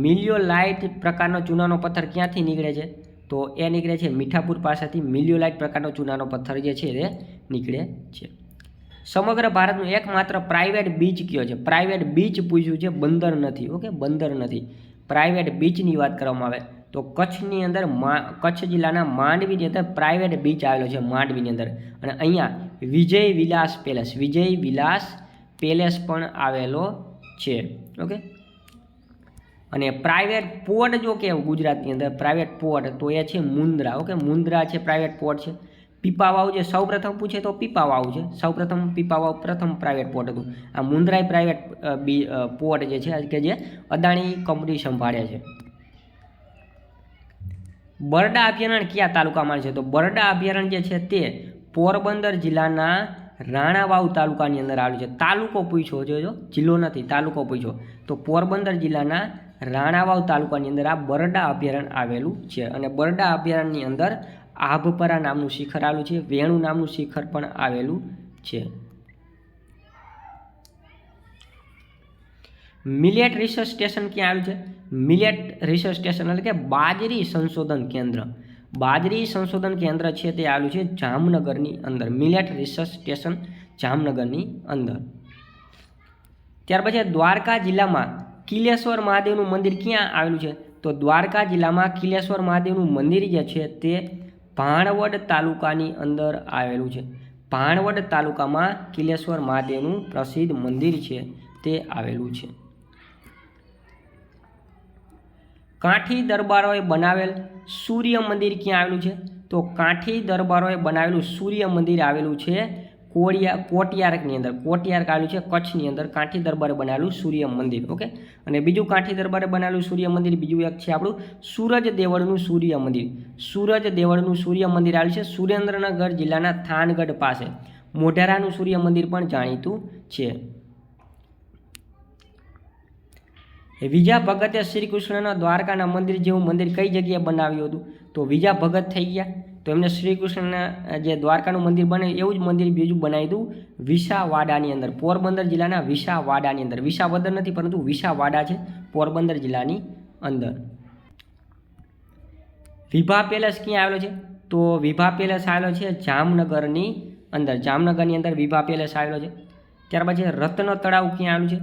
S1: મિલિયોલાઇટ પ્રકારનો ચૂનાનો પથ્થર ક્યાંથી નીકળે છે? તો એ નીકળે છે મીઠાપુર પાસેથી. મિલિયોલાઇટ પ્રકારનો ચૂનાનો પથ્થર જે છે એ નીકળે છે. સમગ્ર ભારતનું એકમાત્ર પ્રાઇવેટ બીચ કયો છે? પ્રાઇવેટ બીચ પૂછ્યું છે, બંદર નથી. ઓકે, બંદર નથી. પ્રાઇવેટ બીચની વાત કરવામાં આવે તો કચ્છની અંદર કચ્છ જિલ્લાના માંડવીની અંદર પ્રાઇવેટ બીચ આવેલો છે, માંડવીની અંદર. અને અહીંયા વિજય વિલાસ પેલેસ પણ આવેલો છે. ઓકે, અને પ્રાઇવેટ પોર્ટ જો કે ગુજરાતની અંદર પ્રાઇવેટ પોર્ટ તો એ છે મુન્દ્રા. ઓકે, મુન્દ્રા છે પ્રાઇવેટ પોર્ટ છે. પીપાવાવ જે સૌપ્રથમ પૂછે તો પીપાવાવ છે. સૌપ્રથમ પીપાવાવ પ્રથમ પ્રાઇવેટ પોર્ટ હતું. આ મુન્દ્રાય પ્રાઇવેટ પોર્ટ જે છે કે જે અદાણી કંપની સંભાળે છે. બરડા અભયારણ્ય કયા તાલુકામાં છે? તો બરડા અભયારણ્ય જે છે તે પોરબંદર જિલ્લાના રાણાવાવ તાલુકાની અંદર આવેલું છે. તાલુકો પૂછ્યો છે, જો જિલ્લો નથી, તાલુકો પૂછ્યો તો પોરબંદર જિલ્લાના રાણાવાવ તાલુકાની અંદર આ બરડા અભયારણ્ય આવેલું છે. અને બરડા અભયારણ્યની અંદર આભપરા નામનું શિખર આવેલું છે, વેણુ નામનું શિખર પણ આવેલું છે. મિલેટ રિસર્ચ સ્ટેશન ક્યાં આવેલું છે? મિલેટ રિસર્ચ સ્ટેશન એટલે કે બાજરી સંશોધન કેન્દ્ર. બાજરી સંશોધન કેન્દ્ર છે તે આવેલું છે જામનગરની અંદર. મિલેટ રિસર્ચ સ્ટેશન જામનગરની અંદર. ત્યાર પછી દ્વારકા જિલ્લામાં કિલેશ્વર મહાદેવનું મંદિર ક્યાં આવેલું છે? તો દ્વારકા જિલ્લામાં કિલેશ્વર મહાદેવનું મંદિર જે છે તે ભાણવડ તાલુકાની અંદર આવેલું છે. ભાણવડ તાલુકામાં કિલેશ્વર મહાદેવનું પ્રસિદ્ધ મંદિર છે તે આવેલું છે. કાઠી દરબારોએ બનાવેલ સૂર્ય મંદિર ક્યાં આવેલું છે? તો કાઠી દરબારોએ બનાવેલું સૂર્ય મંદિર આવેલું છે કોટિયારકની અંદર. કોટિયારક આવેલું છે કચ્છની અંદર. કાઠી દરબારે બનાવેલું સૂર્ય મંદિર. ઓકે, અને બીજું કાઠી દરબારે બનાવેલું સૂર્ય મંદિર બીજું એક છે આપણું સૂરજ દેવળનું સૂર્ય મંદિર. સૂરજ દેવળનું સૂર્ય મંદિર આવેલું છે સુરેન્દ્રનગર જિલ્લાના થાનગઢ પાસે. મોઢેરાનું સૂર્ય મંદિર પણ જાણીતું છે. વિજા ભગતે શ્રી કૃષ્ણના દ્વારકાના મંદિર જેવું મંદિર કઈ જગ્યાએ બનાવ્યું હતું? તો વિજા ભગત થઈ ગયા તો એમને શ્રી કૃષ્ણના જે દ્વારકાનું મંદિર બને એવું જ મંદિર બીજું બનાવી દઉં વિસાવાડાની અંદર. પોરબંદર જિલ્લાના વિસાવાડાની અંદર. વિસાવદર નથી પરંતુ વિસાવાડા છે પોરબંદર જિલ્લાની અંદર. વિભા પેલેસ ક્યાં આવેલો છે? તો વિભા પેલેસ આવેલો છે જામનગરની અંદર. જામનગરની અંદર વિભા પેલેસ આવેલો છે. ત્યાર પછી રત્ન તળાવ ક્યાં આવેલું છે?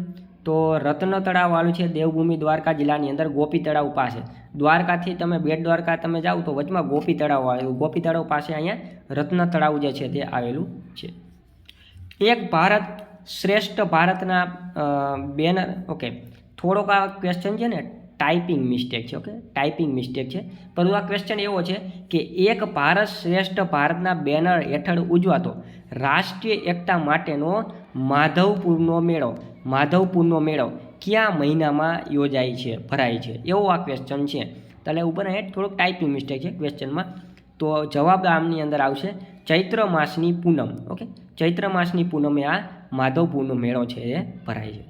S1: તો રત્ન તળાવ આવેલું છે દેવભૂમિ દ્વારકા જિલ્લાની અંદર ગોપી તળાવ પાસે. દ્વારકાથી તમે બેટ દ્વારકા તમે જાઓ તો વચમાં ગોપી તળાવ આવેલું. ગોપી તળાવ પાસે અહીંયા રત્ન તળાવ જે છે તે આવેલું છે. એક ભારત શ્રેષ્ઠ ભારતના બેનર. ઓકે, થોડોક આ ક્વેશ્ચન છે ને ટાઈપિંગ મિસ્ટેક છે. ઓકે, ટાઈપિંગ મિસ્ટેક છે પરંતુ આ ક્વેશ્ચન એવો છે કે એક ભારત શ્રેષ્ઠ ભારતના બેનર હેઠળ ઉજવાતો રાષ્ટ્રીય એકતા માટેનો માધવપુરનો મેળો કયા મહિનામાં યોજાય છે, ભરાય છે? એવો આ ક્વેશ્ચન છે. એટલે ઉપર થોડોક ટાઈપિંગ મિસ્ટેક છે ક્વેશ્ચનમાં. તો જવાબ આમની અંદર આવશે ચૈત્ર માસની પૂનમ. ઓકે, ચૈત્ર માસની પૂનમે આ માધવપુરનો મેળો છે એ ભરાય છે.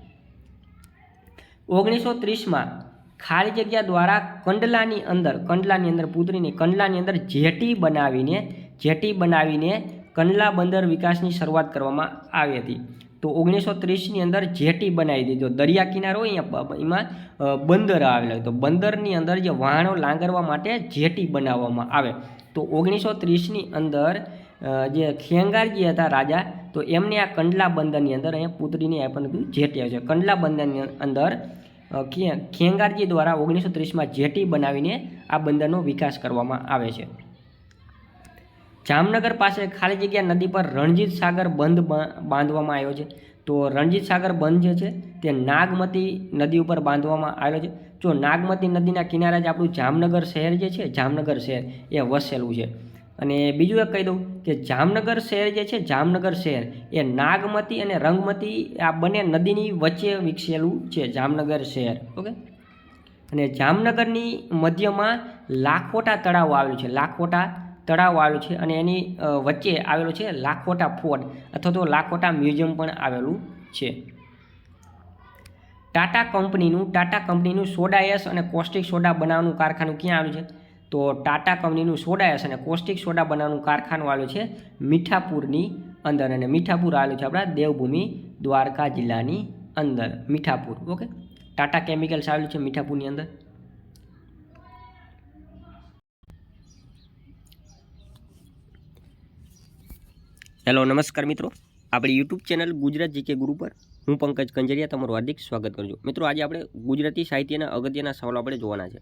S1: 1930માં ખાલી જગ્યા દ્વારા કંડલાની અંદર પુત્રીની કંડલાની અંદર જેટી બનાવીને કંડલા બંદર વિકાસની શરૂઆત કરવામાં આવી હતી. તો 1930ની અંદર જેટી બનાવી દીધો. દરિયા કિનારો અહીંયા એમાં બંદર આવેલો. તો બંદરની અંદર જે વહાણો લાંગરવા માટે જેટી બનાવવામાં આવે. તો 1930ની અંદર જે ખેંગારજી હતા રાજા, તો એમને આ કંડલા બંદરની અંદર અહીંયા પુત્રીની આપણને જેટી આવે છે. કંડલા બંદરની અંદર ખેંગારજી દ્વારા 1930માં જેટી બનાવીને આ બંદરનો વિકાસ કરવામાં આવે છે. જામનગર પાસે ખાલી જગ્યા નદી પર રણજીત સાગર બંધ બાંધવામાં આવ્યો છે. તો રણજીત સાગર બંધ જે છે તે નાગમતી નદી ઉપર બાંધવામાં આવેલો છે. જો નાગમતી નદીના કિનારે જ આપણું જામનગર શહેર જે છે, જામનગર શહેર એ વસેલું છે. અને બીજું એક કહી દઉં કે જામનગર શહેર જે છે, જામનગર શહેર એ નાગમતી અને રંગમતી આ બંને નદીની વચ્ચે વિકસેલું છે જામનગર શહેર. ઓકે. અને જામનગરની મધ્યમાં લાખોટા તળાવ આવેલું છે, લાખોટા તળાવ આવેલું છે અને એની વચ્ચે આવેલું છે લાખોટા ફોર્ટ અથવા તો લાખોટા મ્યુઝિયમ પણ આવેલું છે. ટાટા કંપનીનું સોડા એશ અને કોસ્ટિક સોડા બનાવવાનું કારખાનું ક્યાં આવેલું છે? તો ટાટા કંપનીનું સોડા એશ અને કોસ્ટિક સોડા બનાવવાનું કારખાનું આવેલું છે મીઠાપુરની અંદર. અને મીઠાપુર આવેલું છે આપણા દેવભૂમિ દ્વારકા જિલ્લાની અંદર, મીઠાપુર. ઓકે. ટાટા કેમિકલ્સ આવેલું છે મીઠાપુરની અંદર. હેલો, નમસ્કાર મિત્રો. આપણી યુટ્યુબ ચેનલ ગુજરાત જીકે ગુરુ પર હું પંકજ કંજરિયા તમારું હાર્દિક સ્વાગત કરું છું. મિત્રો, આજે આપણે ગુજરાતી સાહિત્યના અગત્યના સવાલો આપણે જોવાના છે.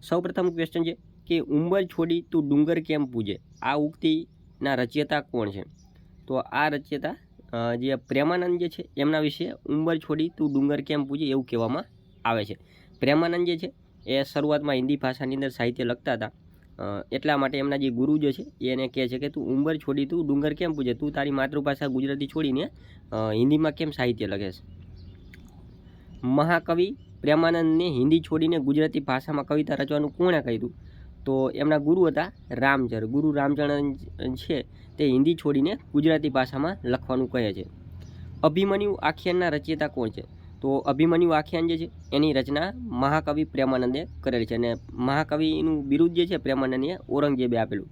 S1: સૌપ્રથમ ક્વેશ્ચન છે કે ઉંબર છોડી તું ડુંગર કેમ પૂજે? આ ઉક્તિના રચયિતા કોણ છે? તો આ રચયિતા જે પ્રેમાનંદ જે છે એમના વિશે ઉંબર છોડી તું ડુંગર કેમ પૂજે એવું કહેવામાં આવે છે. પ્રેમાનંદ જે છે એ શરૂઆતમાં હિન્દી ભાષાની અંદર સાહિત્ય લખતા હતા. એટલા માટે એમના જે ગુરુ જે છે એને કહે છે કે તું ઉંબર છોડી તું ડુંગર કેમ પૂજે? તું તારી માતૃભાષા ગુજરાતી છોડીને હિન્દીમાં કેમ સાહિત્ય લખે છે? મહાકવિ પ્રેમાનંદને હિન્દી છોડીને ગુજરાતી ભાષામાં કવિતા રચવાનું કોણે કહ્યું? તો એમના ગુરુ હતા રામચરણ. ગુરુ રામચરણ છે તે હિન્દી છોડીને ગુજરાતી ભાષામાં લખવાનું કહે છે. અભિમન્યુ આખ્યાનના રચયિતા કોણ છે? તો અભિમન્યુ આખ્યાન જે છે એની રચના મહાકવિ પ્રેમાનંદે કરેલી છે અને મહાકવિનું બિરુદ જે છે પ્રેમાનંદે ઔરંગઝેબે આપેલું.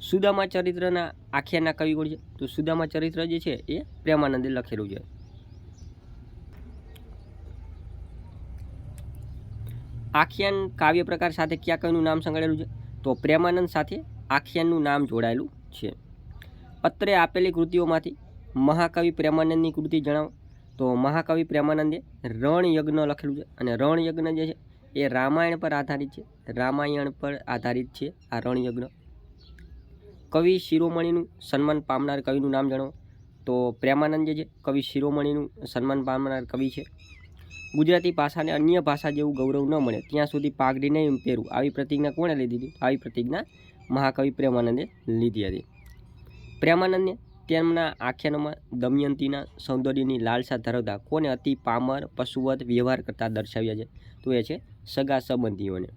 S1: સુદામા ચરિત્રના આખ્યાનના કવિ કોણ છે? તો સુદામા ચરિત્ર જે છે એ પ્રેમાનંદે લખેલું છે. આખ્યાન કાવ્ય પ્રકાર સાથે કયા કવિનું નામ સંકળાયેલું છે? તો પ્રેમાનંદ સાથે આખ્યાનનું નામ જોડાયેલું છે. અત્રે આપેલી કૃતિઓમાંથી મહાકવિ પ્રેમાનંદની કૃતિ જણાવો. તો મહાકવિ પ્રેમાનંદે રણયજ્ઞ લખેલું છે અને રણયજ્ઞ જે છે એ રામાયણ પર આધારિત છે. રામાયણ પર આધારિત છે આ રણયજ્ઞ. કવિ શિરોમણીનું સન્માન પામનાર કવિનું નામ જણાવો. તો પ્રેમાનંદ જે છે કવિ શિરોમણીનું સન્માન પામનાર કવિ છે. ગુજરાતી ભાષાને અન્ય ભાષા જેવું ગૌરવ ન મળે ત્યાં સુધી પાઘડી નહીં પહેરવું આવી પ્રતિજ્ઞા કોણે લીધી હતી? આવી પ્રતિજ્ઞા મહાકવિ પ્રેમાનંદે લીધી હતી. પ્રેમાનંદને તેમના આખ્યાનોમાં દમયંતીના સૌંદર્યની લાલસા ધરાવતા કોને અતિ પામર પશુવત વ્યવહાર કરતા દર્શાવ્યા છે? તો એ છે સગા સંબંધીઓને.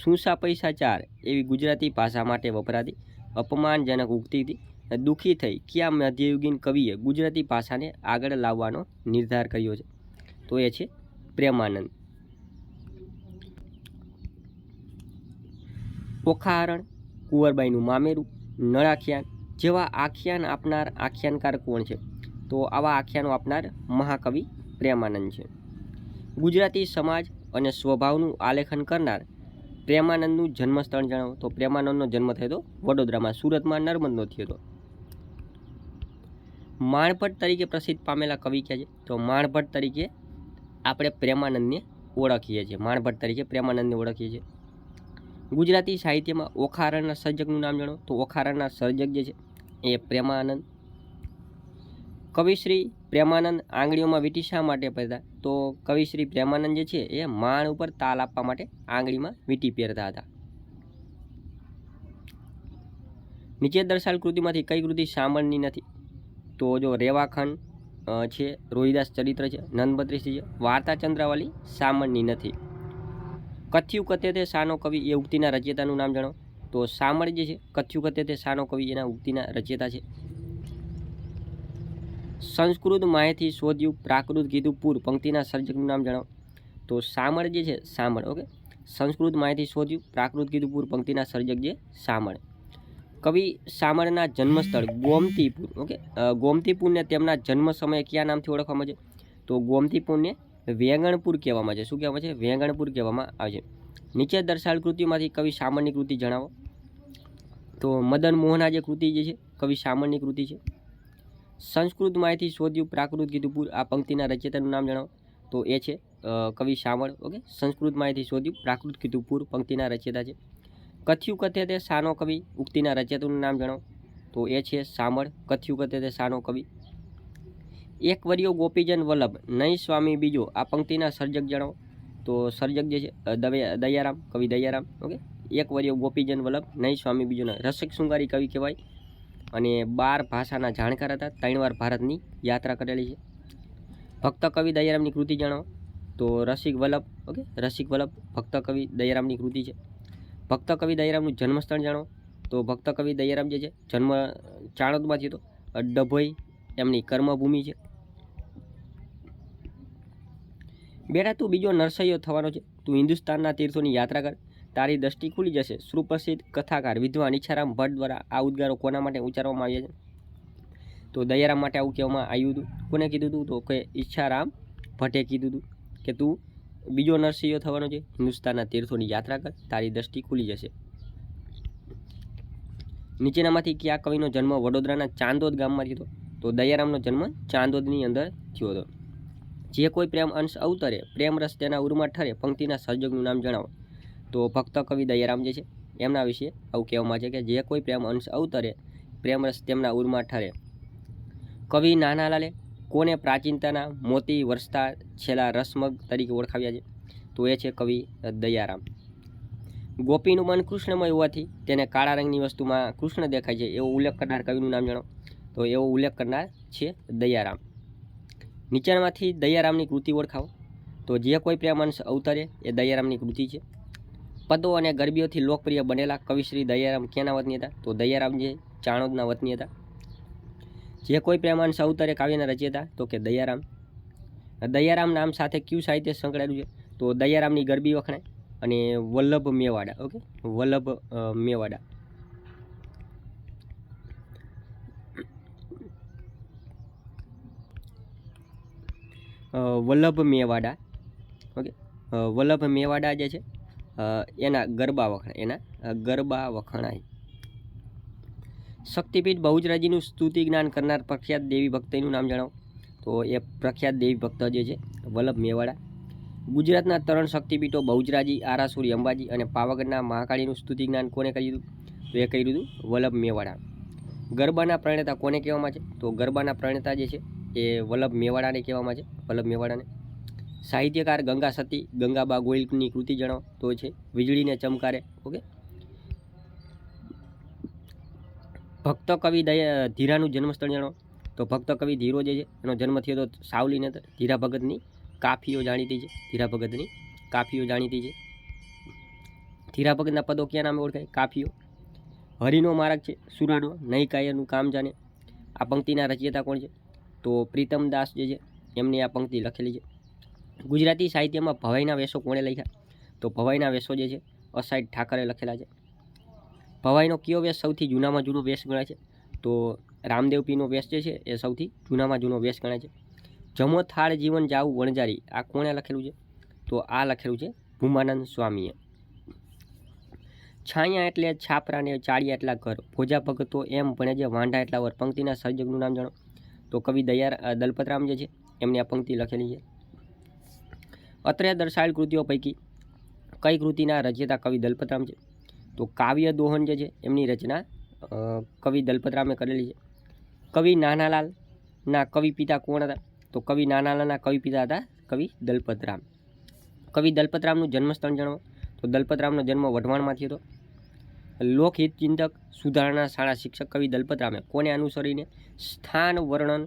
S1: સૂસા પૈસા ચાર એવી ગુજરાતી ભાષા માટે વપરાતી અપમાનજનક ઉક્તિથી દુઃખી થઈ કયા મધ્યયુગીન કવિએ ગુજરાતી ભાષાને આગળ લાવવાનો નિર્ધાર કર્યો છે? તો એ છે પ્રેમાનંદ. ઓખાહરણ, કુંવરબાઈનું મામેરું, નળાખ્યાન જેવા આખ્યાન આપનાર આખ્યાનકાર કોણ છે? તો આવા આખ્યાનો આપનાર મહાકવિ પ્રેમાનંદ છે. ગુજરાતી સમાજ અને સ્વભાવનું આલેખન કરનાર પ્રેમાનંદનું જન્મસ્થળ જણાવો. તો પ્રેમાનંદનો જન્મ થયો હતો વડોદરામાં, સુરતમાં નર્મદનો થયો હતો. માણભટ્ટ તરીકે પ્રસિદ્ધ પામેલા કવિ ક્યાં છે? તો માણભટ્ટ તરીકે આપણે પ્રેમાનંદને ઓળખીએ છીએ. માણભટ્ટ તરીકે પ્રેમાનંદને ઓળખીએ છીએ. ગુજરાતી સાહિત્યમાં ઓખારણના સર્જકનું નામ જણાવો. તો ઓખારણના સર્જક જે છે એ પ્રેમાનંદ. કવિશ્રી પ્રેમાનંદ આંગળીઓમાં વીંટી શા માટે પહેરતા? તો કવિશ્રી પ્રેમાનંદ જે છે એ માણ ઉપર તાલ આપવા માટે આંગળીમાં વીંટી પહેરતા હતા. નીચે દર્શાવેલ કૃતિમાંથી કઈ કૃતિ શામળની નથી? તો જો રેવાખંડ છે, રોહિદાસ ચરિત્ર છે, નંદબત્રીસી છે, વાર્તા ચંદ્રાવલી શામળની નથી. કથ્યુ કથે તે શાનો કવિ એ ઉક્તિના રચયિતાનું નામ જણાવો. તો શામળ જે છે કથ્યુ કથે તે શાનો કવિ એના ઉક્તિના રચયિતા છે. સંસ્કૃત માહિતી શોધ્યું પ્રાકૃત કીધું પૂર પંક્તિના સર્જકનું નામ જણાવો. તો શામળ જે છે શામળ. ઓકે. સંસ્કૃત માહિતી શોધ્યું પ્રાકૃત કીધું પૂર પંક્તિના સર્જક જે શામળ. કવિ શામળના જન્મસ્થળ ગોમતીપુર. ઓકે. ગોમતીપુરને તેમના જન્મ સમયે કયા નામથી ઓળખવામાં છે? તો ગોમતીપુરને વેંગણપુર કહેવામાં છે. શું કહેવામાં છે? વેંગણપુર કહેવામાં આવે છે. નીચે દર્શાવેલ કૃતિમાંથી કવિ શામળની કૃતિ જણાવો. તો મદન મોહના જે કૃતિ જે છે કવિ શામળની કૃતિ છે. સંસ્કૃત માહિતી શોધ્યું પ્રાકૃત કીધું પૂર આ પંક્તિના રચયિતાનું નામ જણાવો. તો એ છે કવિ શામળ. ઓકે. સંસ્કૃત માહિતી શોધ્યું પ્રાકૃત કીધું પૂર પંક્તિના રચયિતા છે. કથ્યુ કથે તે શાનો કવિ ઉક્તિના રચયિતાનું નામ જણાવો. તો એ છે શામળ. કથ્યુ કથે તે શાનો કવિ. એક વર્યો ગોપીજન વલ્લભ નહીં સ્વામી બીજો આ પંક્તિના સર્જક જણાવો. તો સર્જક જે છે દયારામ, કવિ દયારામ. ઓકે. એક વર્યો ગોપીચંદ વલ્લભ નહીં સ્વામી બીજો ના રસિક શૃંગારી કવિ કહેવાય અને 12 ભાષાના જાણકાર હતા, 3 વાર ભારતની યાત્રા કરેલી છે. ભક્ત કવિ દયારામની કૃતિ જાણો તો રસિક વલ્લભ, ઓકે, રસિક વલ્લભ ભક્ત કવિ દયારામની કૃતિ છે. ભક્ત કવિ દયારામનું જન્મસ્થળ જાણો તો ભક્ત કવિ દયારામ જે છે જન્મ ચાણોદમાં થયો હતો. ડભોઈ એમની કર્મભૂમિ છે. બેટા તું બીજો નરસૈયો થવાનો છે, તું હિન્દુસ્તાનના તીર્થોની યાત્રા કર, તારી દ્રષ્ટિ ખુલી જશે. સુપ્રસિદ્ધ કથાકાર વિદ્વાન ઈચ્છારામ ભટ્ટ દ્વારા આ ઉદ્ગારો કોના માટે ઉચ્ચારવામાં આવ્યા છે? તો દયારામ માટે આવું કહેવામાં આવ્યું હતું. કોને કીધું હતું? તો કે ઈચ્છારામ ભટ્ટે કીધું હતું કે તું બીજો નરસૈયો થવાનો છે, હિન્દુસ્તાનના તીર્થોની યાત્રા કર, તારી દ્રષ્ટિ ખુલી જશે. નીચેનામાંથી કયા કવિનો જન્મ વડોદરાના ચાંદોદ ગામમાં થયો હતો? તો દયારામનો જન્મ ચાંદોદની અંદર થયો હતો. જે કોઈ પ્રેમ અંશ અવતરે, પ્રેમ રસ તેના ઉરમાં ઠરે, પંક્તિના સર્જકનું નામ જણાવો. તો ભક્ત કવિ દયારામ જે છે એમના વિશે આવું કહેવામાં છે કે જે કોઈ પ્રેમ અંશ અવતરે, પ્રેમ રસ તેમના ઉરમાં ઠરે. કવિ નાનાલાલે કોને પ્રાચીનતાના મોતી વરસતા છેલ્લા રસમગ તરીકે ઓળખાવ્યા છે? તો એ છે કવિ દયારામ. ગોપીનું મન કૃષ્ણમય હોવાથી તેને કાળા રંગની વસ્તુમાં કૃષ્ણ દેખાય છે એવો ઉલ્લેખ કરનાર કવિનું નામ જાણો. તો એવો ઉલ્લેખ કરનાર છે દયારામ. નીચેનામાંથી દયારામની કૃતિ ઓળખાવો. તો જે કોઈ પ્રેમ અંશ અવતરે એ દયારામની કૃતિ છે. પદો અને ગરબીઓથી લોકપ્રિય બનેલા કવિશ્રી દયારામ ક્યાંના વતની હતા? તો દયારામ જે ચાણોદના વતની હતા. જે કોઈ પ્રેમ અંશ અવતરે કાવ્યના રચયિતા તો કે દયારામ. દયારામ નામ સાથે કયું સાહિત્ય સંકળાયેલું છે? તો દયારામની ગરબી વખણાય અને વલ્લભ મેવાડા, ઓકે, વલ્લભ મેવાડા. વલ્લભ મેવાડા, ઓકે, વલ્લભ મેવાડા જે છે એના ગરબા વખણાય. શક્તિપીઠ બહુચરાજીનું સ્તુતિ જ્ઞાન કરનાર પ્રખ્યાત દેવી ભક્તનું નામ જણાવો. તો એ પ્રખ્યાત દેવી ભક્ત જે છે વલ્લભ મેવાડા. ગુજરાતના 3 શક્તિપીઠો બહુચરાજી, આરાસુરી અંબાજી અને પાવાગઢના મહાકાળીનું સ્તુતિ જ્ઞાન કોને કર્યું હતું? તો એ કર્યું હતું વલ્લભ મેવાડા. ગરબાના પ્રણેતા કોને કહેવામાં છે? તો ગરબાના પ્રણેતા જે છે એ વલ્લભ મેવાડાને કહેવામાં છે, વલ્લભ મેવાડાને. સાહિત્યકાર ગંગા સતી ગંગાબા ગોયલની કૃતિ જણાવો. તો છે વીજળીને ચમકારે, ઓકે. ભક્ત કવિ ધીરાનું જન્મસ્થળ જણાવો. તો ભક્ત કવિ ધીરો જે છે એનો જન્મ થયો હતો સાવલીને. ધીરા ભગતની કાફીઓ જાણીતી છે, ધીરા ભગતની કાફીઓ જાણીતી છે. ધીરા ભગતના પદો ક્યાં નામે ઓળખાય? કાફીઓ. હરિનો માર્ગ છે, સુરાનો, નહીં કાયરનું કામ જાણે. આ પંક્તિના રચયિતા કોણ છે? તો પ્રીતમ દાસ જે છે એમની આ પંક્તિ લખેલી છે. ગુજરાતી સાહિત્યમાં ભવાઈના વેશો કોણે લખ્યા? તો ભવાઈના વેશો જે છે અસાઈડ ઠાકરે લખેલા છે. ભવાઈનો કયો વેશ સૌથી જૂનામાં જૂનો વેશ ગણાય છે? તો રામદેવપીનો વેશ જે છે એ સૌથી જૂનામાં જૂનો વેશ ગણાય છે. જમો થાળ જીવન જાવું વણજારી, આ કોણે લખેલું છે? તો આ લખેલું છે ભૂમાનંદ સ્વામીએ. છાયા એટલે છાપરાને, ચાળિયા એટલા ઘર, ભોજા ભગતો એમ ભણે જે વાંઢા એટલા વર. પંક્તિના સર્જકનું નામ જાણો. તો કવિ દલપતરામ જે છે એમની આ પંક્તિ લખેલી છે. અત્રે દર્શાવેલ કૃતિઓ પૈકી કઈ કૃતિના રચયિતા કવિ દલપતરામ છે? તો કાવ્ય દોહન જે છે એમની રચના કવિ દલપતરામે કરેલી છે. કવિ નાનાલાલના કવિ પિતા કોણ હતા? તો કવિ નાનાલાલના કવિ પિતા હતા કવિ દલપતરામ. કવિ દલપતરામનું જન્મસ્થળ જણાવો. તો દલપતરામનો જન્મ વઢવાણમાં થયો હતો. લોકહિત ચિંતક, સુધારણા શાળા શિક્ષક કવિ દલપતરામે કોને અનુસરીને સ્થાન વર્ણન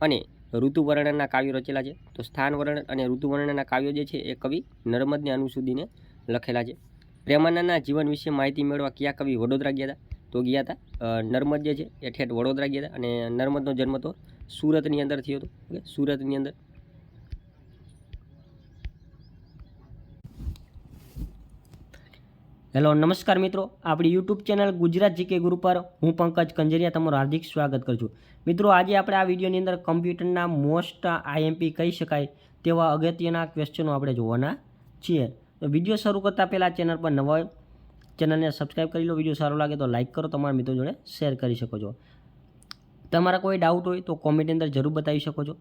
S1: અને ઋતુ વર્ણનના કાવ્યો રચેલા છે? તો સ્થાન વર્ણન અને ઋતુ વર્ણનના કાવ્યો જે છે એ કવિ નર્મદને અનુસૂદીને લખેલા છે. પ્રેમાનંદના જીવન વિશે માહિતી મેળવવા કયા કવિ વડોદરા ગયા હતા? તો ગયા હતા નર્મદ જે છે એ ઠેઠ વડોદરા ગયા હતા. અને નર્મદનો જન્મ તો સુરતની અંદર થયો હતો, ઓકે, સુરતની અંદર. હેલો, નમસ્કાર મિત્રો. આપણી યુટ્યુબ ચેનલ ગુજરાત જીકે ગુરુ પર હું પંકજ કંજરિયા તમારું હાર્દિક સ્વાગત કરું છું. મિત્રો, આજે આપણે આ વિડીયોની અંદર કમ્પ્યુટરના મોસ્ટ આઈએમપી કહી શકાય તેવા અગત્યના ક્વેશ્ચનો આપણે જોવાના છીએ. તો વિડીયો શરૂ કરતાં પહેલાં ચેનલ પર નવા હોય ચેનલને સબસ્ક્રાઈબ કરી લો. વિડીયો સારો લાગે તો લાઇક કરો, તમારા મિત્રો જોડે શેર કરી શકો છો. તમારા કોઈ ડાઉટ હોય તો કોમેન્ટની અંદર જરૂર બતાવી શકો છો.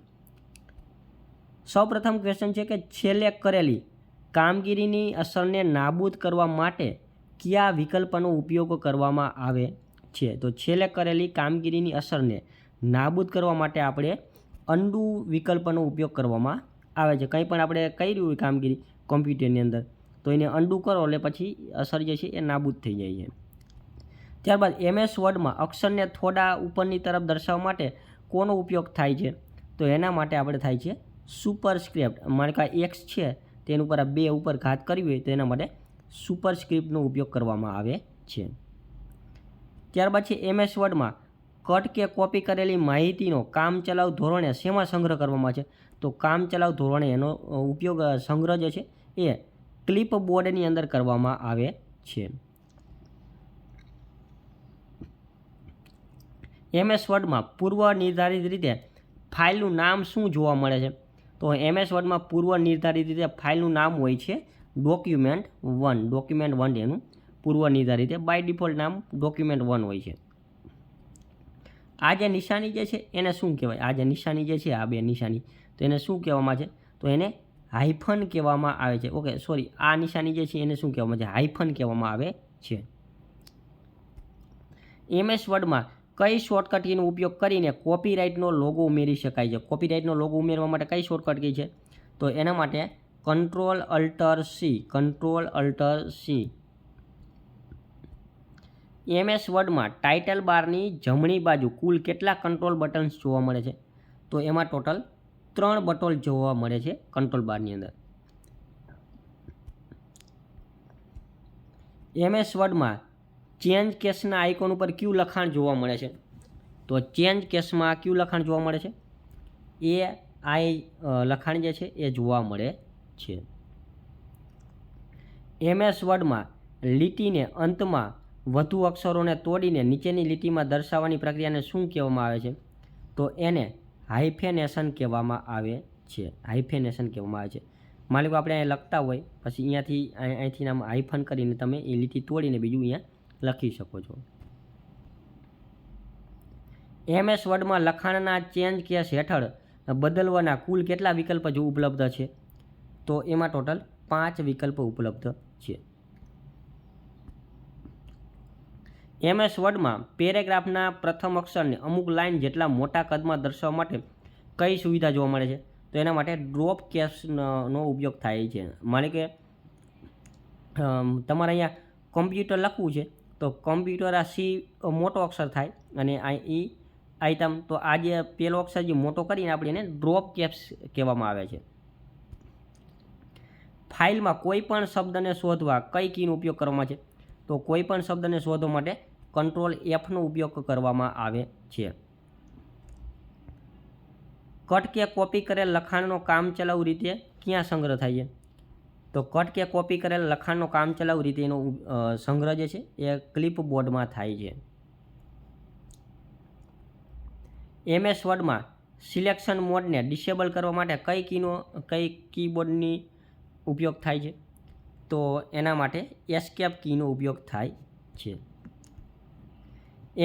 S1: સૌપ્રથમ ક્વેશ્ચન છે કે છેલ્લે કરેલી કામગીરીની અસરને નાબૂદ કરવા માટે કયા વિકલ્પનો ઉપયોગ કરવામાં આવે છે? તો છેલ્લે કરેલી કામગીરીની અસરને નાબૂદ કરવા માટે આપણે અન્ડુ વિકલ્પનો ઉપયોગ કરવામાં આવે છે. કંઈ પણ આપણે કર્યું હોય કામગીરી કોમ્પ્યુટરની અંદર તો એને અન્ડુ કરો એટલે પછી અસર જે છે એ નાબૂદ થઈ જાય છે. ત્યારબાદ MS વર્ડમાં અક્ષરને થોડા ઉપરની તરફ દર્શાવવા માટે કોનો ઉપયોગ થાય છે? તો એના માટે આપણે થાય છે સુપરસ્ક્રિપ્ટ. મારે કે એક્સ છે તેના ઉપર આ 2 ઉપર ઘાત કરવી હોય તો એના માટે સુપરસ્ક્રિપ્ટનો ઉપયોગ કરવામાં આવે છે. ત્યારબાદ છે MS વર્ડમાં કટ કે કોપી કરેલી માહિતીનો કામચલાઉ ધોરણે શેમાં સંગ્રહ કરવામાં છે? તો કામચલાઉ ધોરણે એનો ઉપયોગ સંગ્રહ જે છે એ ક્લિપબોર્ડની અંદર કરવામાં આવે છે. MS વર્ડમાં પૂર્વ નિર્ધારિત રીતે ફાઇલનું નામ શું જોવા મળે છે? તો MS વર્ડમાં પૂર્વ નિર્ધારિત રીતે ફાઇલનું નામ હોય છે document1. document1 એનું પૂર્વ નિર્ધારિત બાય ડિફોલ્ટ નામ document1 હોય છે. આ જે નિશાની જે છે એને શું કહેવાય? આ જે નિશાની જે છે આ 2 નિશાની તો એને શું કહેવામાં છે? તો એને હાઇફન કહેવામાં આવે છે. ઓકે, સોરી, આ નિશાની જે છે એને શું કહેવામાં છે? હાઇફન કહેવામાં આવે છે. MS વર્ડમાં કઈ શોર્ટકટ કીનો ઉપયોગ કરીને કોપીરાઇટનો લોગો ઉમેરી શકાય છે? કોપીરાઇટનો લોગો ઉમેરવા માટે કઈ શોર્ટકટ કી છે? તો એના માટે Ctrl+Alt+C. Ctrl+Alt+C. MS વર્ડમાં ટાઇટલ બારની જમણી બાજુ કુલ કેટલા કંટ્રોલ બટન્સ જોવા મળે છે? તો એમાં ટોટલ 3 બટન જોવા મળે છે કંટ્રોલ બારની અંદર. MS વર્ડમાં ચેન્જ કેસના આઇકોન ઉપર કયું લખાણ જોવા મળે છે? તો ચેન્જ કેસમાં કયું લખાણ જોવા મળે છે? AI લખાણ જે છે એ જોવા મળે છે. MS વર્ડમાં લીટીને અંતમાં વધુ અક્ષરોને તોડીને નીચેની લીટીમાં દર્શાવવાની પ્રક્રિયાને શું કહેવામાં આવે છે? તો એને હાઇફેનેશન કહેવામાં આવે છે. હાઇફેનેશન કહેવામાં આવે છે. માની લો આપણે અહીંયા લખતા હોય પછી અહીંથી આમ હાઇફન કરીને તમે એ લીટી તોડીને બીજું અહીંયા લખી શકો છો. MS વર્ડમાં લખાણના ચેન્જ કેસ હેઠળ બદલવાના કુલ કેટલા વિકલ્પ જો ઉપલબ્ધ છે? તો એમાં ટોટલ 5 વિકલ્પ ઉપલબ્ધ છે. MS વર્ડમાં પેરેગ્રાફના પ્રથમ અક્ષરને અમુક લાઇન જેટલા મોટા કદમાં દર્શાવવા માટે કઈ સુવિધા જોવા મળે છે? તો એના માટે ડ્રોપ કેપ્સનો ઉપયોગ થાય છે. માની કે તમારે અહીંયા કોમ્પ્યુટર લખવું છે તો કોમ્પ્યુટર આ સી મોટો અક્ષર થાય અને આ ઈ આઇટમ, તો આ જે પહેલો અક્ષર જે મોટો કરીને આપણે એને ડ્રોપ કેપ્સ કહેવામાં આવે છે. ફાઇલમાં કોઈ પણ શબ્દને શોધવા કઈ કીનો ઉપયોગ કરવામાં છે? તો કોઈ પણ શબ્દને શોધવા માટે Ctrl+Fનો ઉપયોગ કરવામાં આવે છે. કટ કે કોપી કરેલ લખાણનો કામચલાઉ રીતે ક્યાં સંગ્રહ થાય છે? તો કટ કે કોપી કરેલ લખાણનો કામચલાઉ રીતે એનો સંગ્રહ જે છે એ ક્લિપબોર્ડમાં થાય છે. MS વર્ડમાં સિલેક્શન મોડને ડિસેબલ કરવા માટે કઈ કીબોર્ડની ઉપયોગ થાય છે? તો એના માટે એસ્કેપ કીનો ઉપયોગ થાય છે.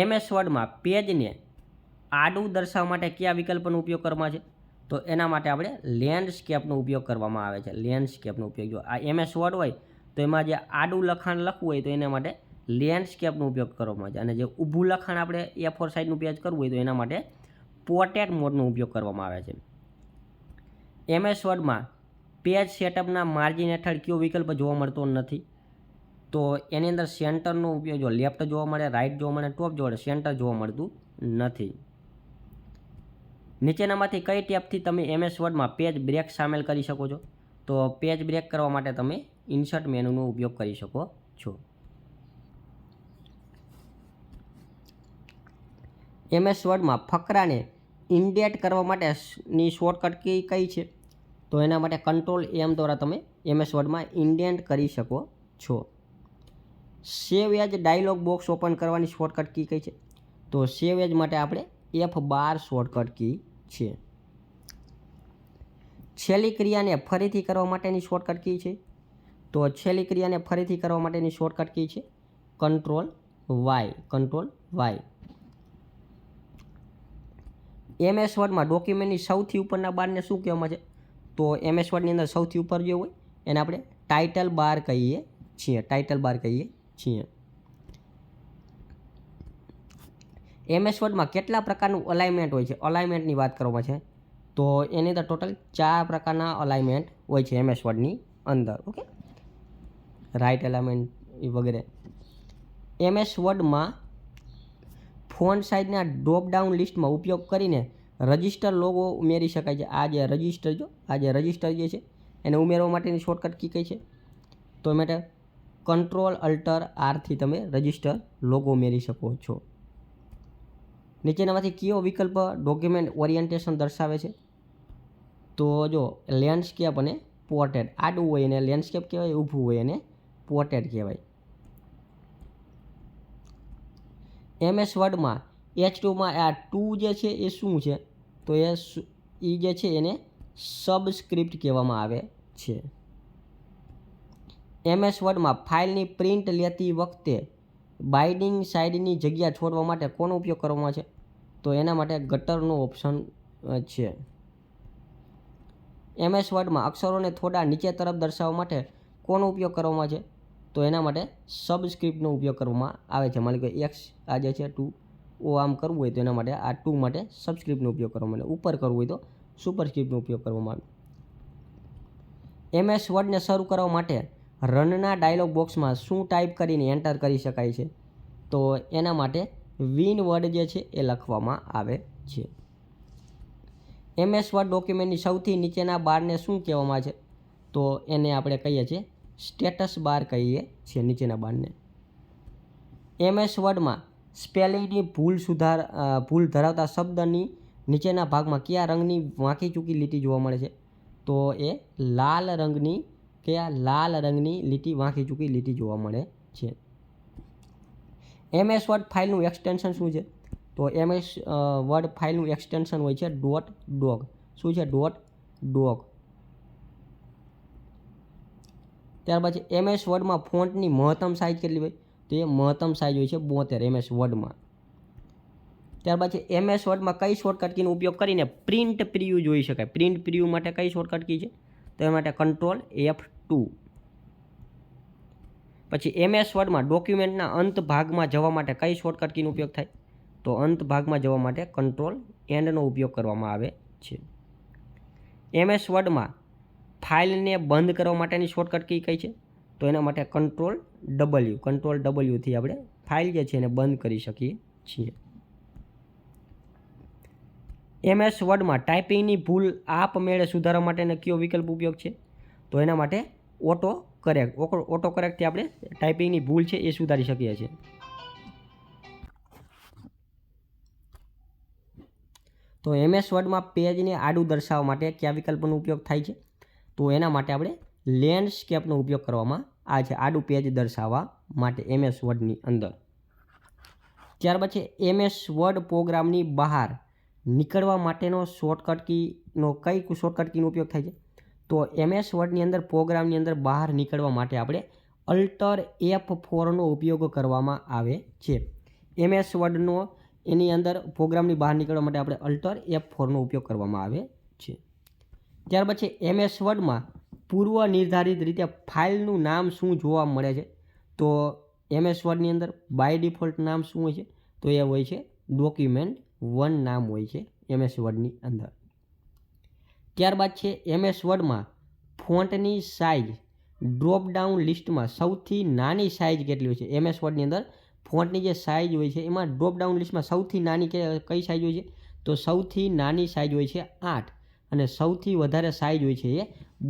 S1: MS વર્ડમાં પેજને આડું દર્શાવવા માટે કયા વિકલ્પનો ઉપયોગ કરવામાં છે? તો એના માટે આપણે લેન્ડસ્કેપનો ઉપયોગ કરવામાં આવે છે. લેન્ડસ્કેપનો ઉપયોગ, જો આ MS વર્ડ હોય તો એમાં જે આડું લખાણ લખવું હોય તો એના માટે લેન્ડસ્કેપનો ઉપયોગ કરવામાં આવે છે, અને જે ઊભું લખાણ આપણે A4 સાઇઝનું પેજ કરવું હોય તો એના માટે પોર્ટ્રેટ મોડનો ઉપયોગ કરવામાં આવે છે. MS વર્ડમાં પેજ સેટઅપના માર્જિન હેઠળ કયો વિકલ્પ જોવા મળતો નથી? તો એની અંદર સેન્ટરનો ઉપયોગ, જો લેફ્ટ જોવા મળે, રાઇટ જોવા મળે, ટોપ જોવા મળે, સેન્ટર જોવા મળતું નથી. નીચેનામાંથી કઈ ટેપથી તમે MS વર્ડમાં પેજ બ્રેક સામેલ કરી શકો છો? તો પેજ બ્રેક કરવા માટે તમે ઇન્સર્ટ મેનુનો ઉપયોગ કરી શકો છો. MS વર્ડમાં ફકરાને ઇન્ડેટ કરવા માટેની શોર્ટકટ કઈ છે? તો એના માટે Ctrl+M દ્વારા તમે MS વર્ડમાં ઇન્ડેન્ટ કરી શકો છો. સેવ એજ ડાયલોગ બોક્સ ઓપન કરવાની શોર્ટકટ કી કઈ છે? તો સેવ એજ માટે આપણે F12 શોર્ટકટ કી છે. છેલ્લી ક્રિયાને ફરીથી કરવા માટેની શોર્ટકટ કી છે? તો છેલ્લી ક્રિયાને ફરીથી કરવા માટેની શોર્ટકટ કી છે Ctrl+Y. Ctrl+Y. MS વર્ડમાં ડોક્યુમેન્ટની સૌથી ઉપરના બારને શું કહેવામાં છે? તો MS વર્ડની અંદર સૌથી ઉપર જે હોય એને આપણે ટાઇટલ બાર કહીએ છીએ. ટાઇટલ બાર કહીએ છીએ. MS વર્ડમાં કેટલા પ્રકારનું અલાઇનમેન્ટ હોય છે? અલાઇનમેન્ટની વાત કરવામાં છે તો એની અંદર ટોટલ 4 પ્રકારના અલાઇનમેન્ટ હોય છે MS વર્ડની અંદર. ઓકે, રાઇટ એલાઇનમેન્ટ વગેરે. MS વર્ડમાં ફોન્ટ સાઇઝના ડ્રોપ ડાઉન લિસ્ટમાં ઉપયોગ કરીને રજિસ્ટર લોગો ઉમેરી શકાય છે. આ જે રજિસ્ટર જે છે એને ઉમેરવા માટેની શોર્ટકટ કી કઈ છે? તો એ માટે Ctrl+Alt+R તમે રજિસ્ટર લોગો ઉમેરી શકો છો. નીચેનામાંથી કયો વિકલ્પ ડોક્યુમેન્ટ ઓરિએન્ટેશન દર્શાવે છે? તો જો લેન્ડસ્કેપ અને પોર્ટ્રેટ. આડું હોય એને લેન્ડસ્કેપ કહેવાય, ઊભું હોય એને પોર્ટ્રેટ કહેવાય. MS વર્ડમાં H2માં આ 2 જે છે એ શું છે? તો એ જે છે એને સબસ્ક્રિપ્ટ કહેવામાં આવે છે. MS વર્ડમાં ફાઇલની પ્રિન્ટ લેતી વખતે બાઇન્ડિંગ સાઇડની જગ્યા છોડવા માટે કોનો ઉપયોગ કરવામાં છે? તો એના માટે ગટરનો ઓપ્શન છે. MS વર્ડમાં અક્ષરોને થોડા નીચે તરફ દર્શાવવા માટે કોનો ઉપયોગ કરવામાં છે? તો એના માટે સબસ્ક્રિપ્ટનો ઉપયોગ કરવામાં આવે છે. માની લો X આ જે છે 2 ઓ આમ કરવું હોય તો એના માટે આ 2 માટે સબસ્ક્રિપ્ટનો ઉપયોગ કરવામાં આવે. ઉપર કરવું હોય તો સુપરસ્ક્રિપ્ટનો ઉપયોગ કરવામાં આવે. MS વર્ડને શરૂ કરવા માટે રનના ડાયલોગ બોક્સમાં શું ટાઈપ કરીને એન્ટર કરી શકાય છે? તો એના માટે વિન વર્ડ જે છે એ લખવામાં આવે છે. MS વર્ડ ડોક્યુમેન્ટની સૌથી નીચેના બારને શું કહેવામાં આવે છે? તો એને આપણે કહીએ છીએ સ્ટેટસ બાર કહીએ છીએ નીચેના બારને. MS વર્ડમાં સ્પેલિંગની ભૂલ ધરાવતા શબ્દની નીચેના ભાગમાં કયા રંગની વાંકી ચૂકી લીટી જોવા મળે છે? તો એ લાલ રંગની લીટી વાંકી ચૂકી લીટી જોવા મળે છે. MS વર્ડ ફાઇલનું એક્સટેન્શન શું છે? તો MS વર્ડ ફાઇલનું એક્સટેન્શન હોય છે .doc. શું છે? .doc. ત્યાર પછી MS વર્ડમાં ફોન્ટની મહત્તમ સાઇઝ કેટલી હોય? તો એ મહત્તમ સાઇઝ હોય છે 72 MS વર્ડમાં. ત્યાર પછી MS વર્ડમાં કઈ શોર્ટકટ કીનો ઉપયોગ કરીને પ્રિન્ટ પ્રિવ્યૂ જોઈ શકાય? પ્રિન્ટ પ્રિવ્યૂ માટે કઈ શોર્ટકટ કી છે? તો એ માટે Ctrl+F2. પછી MS વર્ડમાં ડોક્યુમેન્ટના અંત ભાગમાં જવા માટે કઈ શોર્ટકટ કીનો ઉપયોગ થાય? તો અંત ભાગમાં જવા માટે Ctrl+N નો ઉપયોગ કરવામાં આવે છે. MS વર્ડમાં ફાઇલને બંધ કરવા માટેની શોર્ટકટ કી કઈ છે? તો એના માટે Ctrl+W થી આપણે ફાઇલ જે છે એને બંધ કરી શકીએ છીએ. MS વર્ડમાં ટાઈપિંગની ભૂલ આપમેળે સુધારવા માટેનો કયો વિકલ્પ ઉપયોગ છે? તો એના માટે ઓટો કરેક્ટથી આપણે ટાઈપિંગની ભૂલ છે એ સુધારી શકીએ છીએ. તો MS વર્ડમાં પેજને આડું દર્શાવવા માટે કયા વિકલ્પનો ઉપયોગ થાય છે? તો એના માટે આપણે લેન્ડસ્કેપનો ઉપયોગ કરવામાં આવે છે આડું પેજ દર્શાવવા માટે MS વર્ડની અંદર. ત્યાર પછી MS વર્ડ પ્રોગ્રામની બહાર નીકળવા માટેનો શોર્ટકટ કીનો ઉપયોગ થાય છે? તો MS વર્ડની અંદર પ્રોગ્રામની અંદર બહાર નીકળવા માટે આપણે Alt+F4 નો ઉપયોગ કરવામાં આવે છે. MS વર્ડનો એની અંદર પ્રોગ્રામની બહાર નીકળવા માટે આપણે Alt+F4 નો ઉપયોગ કરવામાં આવે છે. ત્યાર પછી MS વર્ડમાં પૂર્વ નિર્ધારિત રીતે ફાઇલનું નામ શું જોવા મળે છે? તો MS વર્ડની અંદર બાય ડિફોલ્ટ નામ શું હોય છે? તો એ હોય છે document1 નામ હોય છે MS વર્ડની અંદર. ત્યારબાદ છે MS વર્ડમાં ફોન્ટની સાઇઝ ડ્રોપ ડાઉન લિસ્ટમાં સૌથી નાની સાઇઝ કેટલી હોય છે? MS વર્ડની અંદર ફોન્ટની જે સાઇઝ હોય છે એમાં ડ્રોપ ડાઉન લિસ્ટમાં સૌથી નાની કઈ સાઇઝ હોય છે? તો સૌથી નાની સાઇઝ હોય છે 8 અને સૌથી વધારે સાઇઝ હોય છે એ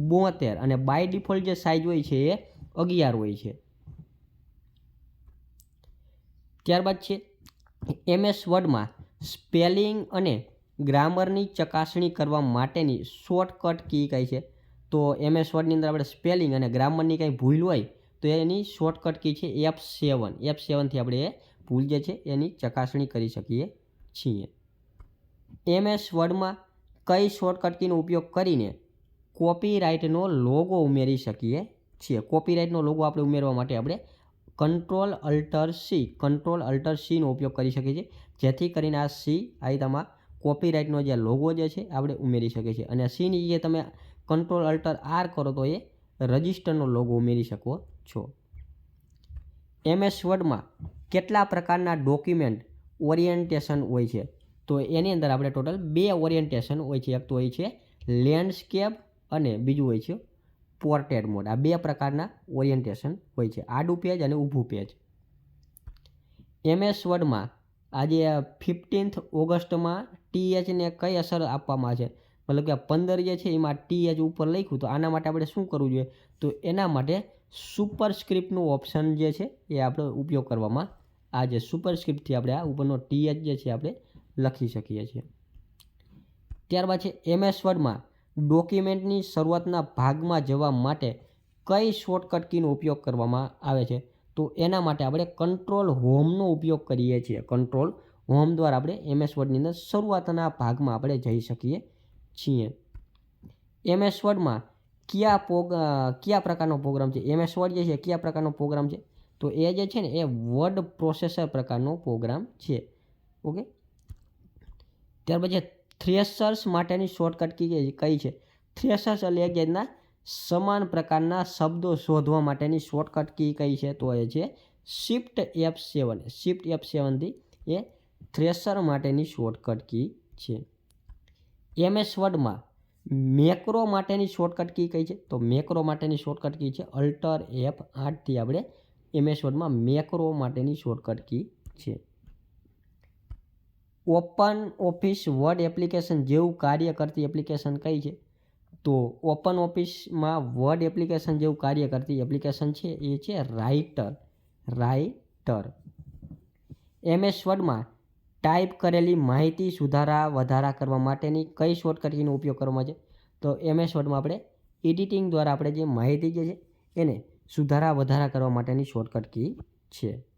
S1: 72 અને બાય ડિફોલ્ટ જે સાઇઝ હોય છે એ 11 હોય છે. ત્યારબાદ છે MS વર્ડમાં સ્પેલિંગ અને ગ્રામરની ચકાસણી કરવા માટેની શોર્ટકટ કી કઈ છે? તો MS વર્ડની અંદર આપણે સ્પેલિંગ અને ગ્રામરની કંઈ ભૂલ હોય તો એની શોર્ટકટ કી છે F7 થી આપણે એ ભૂલ જે છે એની ચકાસણી કરી શકીએ છીએ. MS વર્ડમાં કઈ શોર્ટકટ કીનો ઉપયોગ કરીને કોપીરાઇટનો લોગો ઉમેરી શકીએ છીએ? કોપીરાઇટનો લોગો આપણે ઉમેરવા માટે આપણે Ctrl+Alt+C નો ઉપયોગ કરી શકીએ છીએ, જેથી કરીને આ આમાં કોપીરાઇટનો જે લોગો જે છે આપણે ઉમેરી શકીએ છીએ. અને Cની જે તમે Ctrl+Alt+R કરો તો એ રજિસ્ટરનો લોગો ઉમેરી શકો છો. MS વર્ડમાં કેટલા પ્રકારના ડોક્યુમેન્ટ ઓરિએન્ટેશન હોય છે? તો એની અંદર આપણે ટોટલ 2 ઓરિએન્ટેશન હોય છે. એક તો હોય છે લેન્ડસ્કેપ અને બીજું હોય છે પોર્ટ્રેટ મોડ. આ બે પ્રકારના ઓરિએન્ટેશન હોય છે, આડું પેજ અને ઊભું પેજ. MS વર્ડમાં આજે 15 ઓગસ્ટમાં THને કઈ અસર આપવામાં છે, મતલબ કે 15 જે છે એમાં TH ઉપર લખ્યું, તો આના માટે આપણે શું કરવું જોઈએ? તો એના માટે સુપરસ્ક્રિપ્ટનું ઓપ્શન જે છે એ આપણે ઉપયોગ કરવામાં આ જે સુપરસ્ક્રિપ્ટથી આપણે આ ઉપરનો TH જે છે આપણે લખી શકીએ છીએ. ત્યારબાદ છે MS વર્ડમાં ડોક્યુમેન્ટની શરૂઆતના ભાગમાં જવા માટે કઈ શોર્ટકટ કીનો ઉપયોગ કરવામાં આવે છે? તો એના માટે આપણે કંટ્રોલ હોમનો ઉપયોગ કરીએ છીએ. કંટ્રોલ હોમ દ્વારા આપણે MS વર્ડની અંદર શરૂઆતના ભાગમાં આપણે જઈ શકીએ છીએ. MS વર્ડમાં કયા પ્રકારનો પ્રોગ્રામ છે? MS વર્ડ જે છે કયા પ્રકારનો પ્રોગ્રામ છે? તો એ જે છે ને એ વર્ડ પ્રોસેસર પ્રકારનો પ્રોગ્રામ છે. ઓકે. ત્યાર પછી થ્રેશર્સ માટેની શોર્ટકટ કી કઈ છે? થ્રેશર્સ એટલે એક જાતના સમાન પ્રકારના શબ્દો શોધવા માટેની શોર્ટકટ કી કઈ છે? તો એ છે Shift F7. Shift F7થી એ થ્રેશર માટેની શોર્ટકટ કી છે. MS વર્ડમાં મેક્રો માટેની શોર્ટકટ કી કઈ છે? તો મેક્રો માટેની શોર્ટકટ કી છે Alt F8થી આપણે MS વર્ડમાં મેક્રો માટેની શોર્ટકટ કી છે. ઓપન ઓફિસ વર્ડ એપ્લિકેશન જેવું કાર્ય કરતી એપ્લિકેશન કઈ છે? તો ઓપન ઓફિસમાં વર્ડ એપ્લિકેશન જેવું કાર્ય કરતી એપ્લિકેશન છે એ છે રાઇટર. MS વર્ડમાં ટાઈપ કરેલી માહિતી સુધારા વધારા કરવા માટેની કઈ શોર્ટકટ કીનો ઉપયોગ કરવામાં છે? તો MS વર્ડમાં આપણે એડિટિંગ દ્વારા આપણે જે માહિતી જે છે એને સુધારા વધારા કરવા માટેની શોર્ટકટ કી છે.